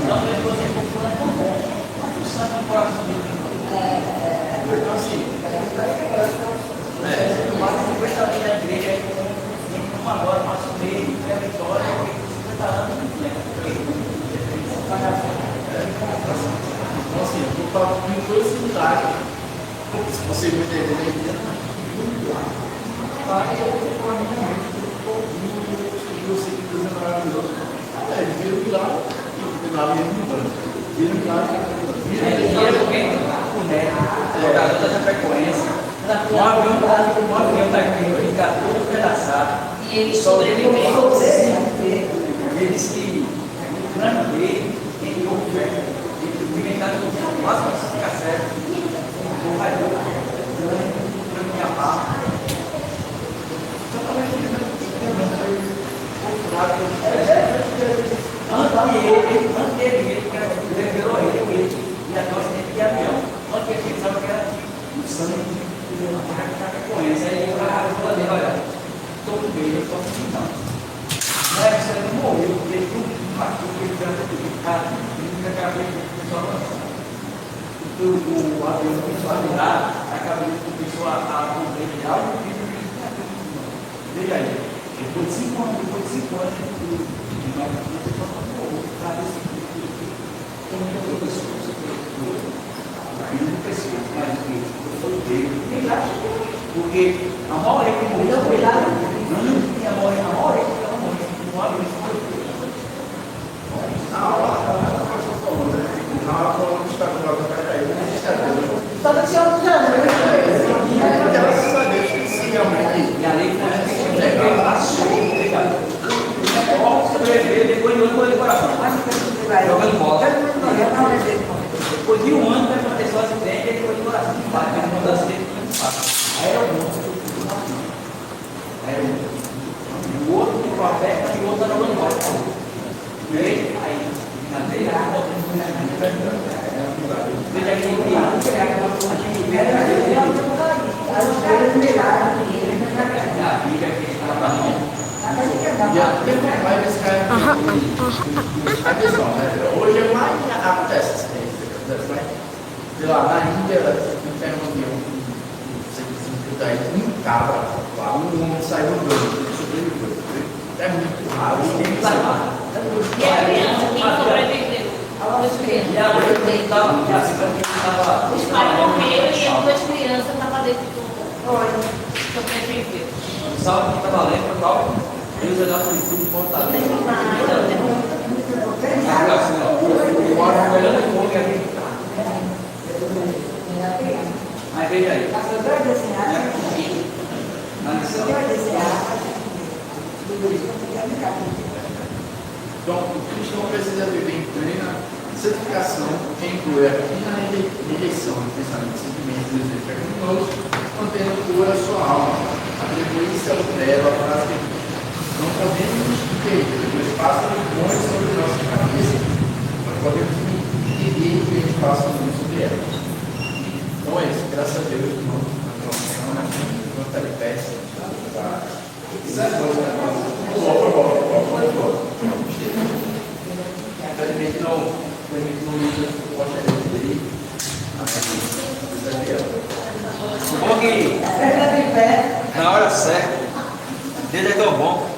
Não é você procurar tão bom. O santo é o coração dele. Então, assim, O máximo que está ali na igreja é como agora, nosso meio, é a vitória, 50 anos, então, assim, eu estou falando em todos os lugares. Se você me entender, vai, eu vou você que Deus é maravilhoso. Ele vira o milagre, e o milagre é mudando. Vira o milagre, o jogador da Chapecoense, um avião daqui, fica todo pedaçado. E ele sobreviveu. Ele disse que o plano dele, ele ouve, ele pimentado quase para ficar certo. O pai do minha parte. Antes dele, ele revelou ele, e a nossa tem que ir avião. Antes ele pensava que era o sangue que conhece. Aí ele falou dele, olha, estou com medo, eu estou com não. Não é que você não morreu, porque ele não matou, porque ele deu um cara, ele nunca acabou com o pessoal lançando. O avião começou a virar, a cabeça começou a morrer de algo, e veja aí, depois de 5 anos, porque a maioria que morreu foi lá, não tinha morrido, a maioria que ela morreu, não abre isso. Só que o senhor não já graças a Deus que sim, realmente. E a lei sobreviver depois de um ano de coração. Jogando bola. Depois de um ano vai acontecer o acidente e depois de coração. Vai mudar o acidente. Aí é o mundo. O outro tem papel e o outro está jogando bola. Aí, na veia, veja aqui a gente vê a Bíblia que está na mão. Mas esse cara hoje é mais acontece essa experiência, sei lá, na Índia tem um avião, um cabra lá, um homem saiu andando, sobreviveu. É muito raro. E a criança, quem sobreviveu? Os pais morreram e as duas crianças estavam dentro do sobreviveu. O salmo que estava lendo, qual? Deus é da cultura de Fortaleza. Mas veja aí. Na lição. Então, o cristão precisa viver em plena santificação, que inclui a fina rejeição do pensamento, sentimento e desejo pecaminosos, mantendo pura a sua alma, atribuir-se ao treva a frase que não podemos impedir, o espaço dos bons sobre nossa cabeça, mas podemos impedir que eles façam muito sobre ela. Então é isso, graças a Deus, irmão, na promoção, não está de pé, infelizmente não usa o portaria dele. Bom que na hora certa, Deus é tão bom.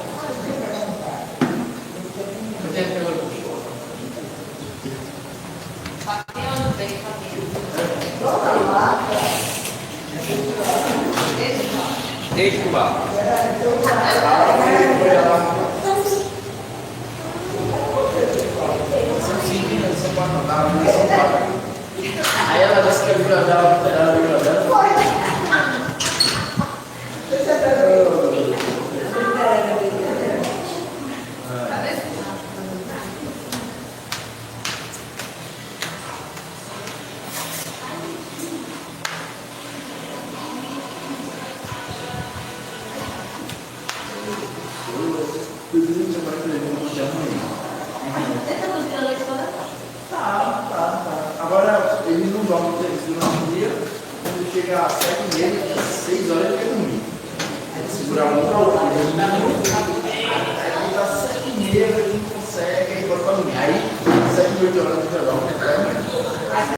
Deixa o barco. Aí ela disse que a vida dela era a vida dela. Tenta buscar a noite toda. Tá. Agora, ele não dorme durante o dia, quando chega às 7h30, 6 horas ele quer dormir. Segurar um para o outro, aí tá 7h30, ele não consegue, aí bota pra dormir. Aí, 7, 8 horas ele já dorme,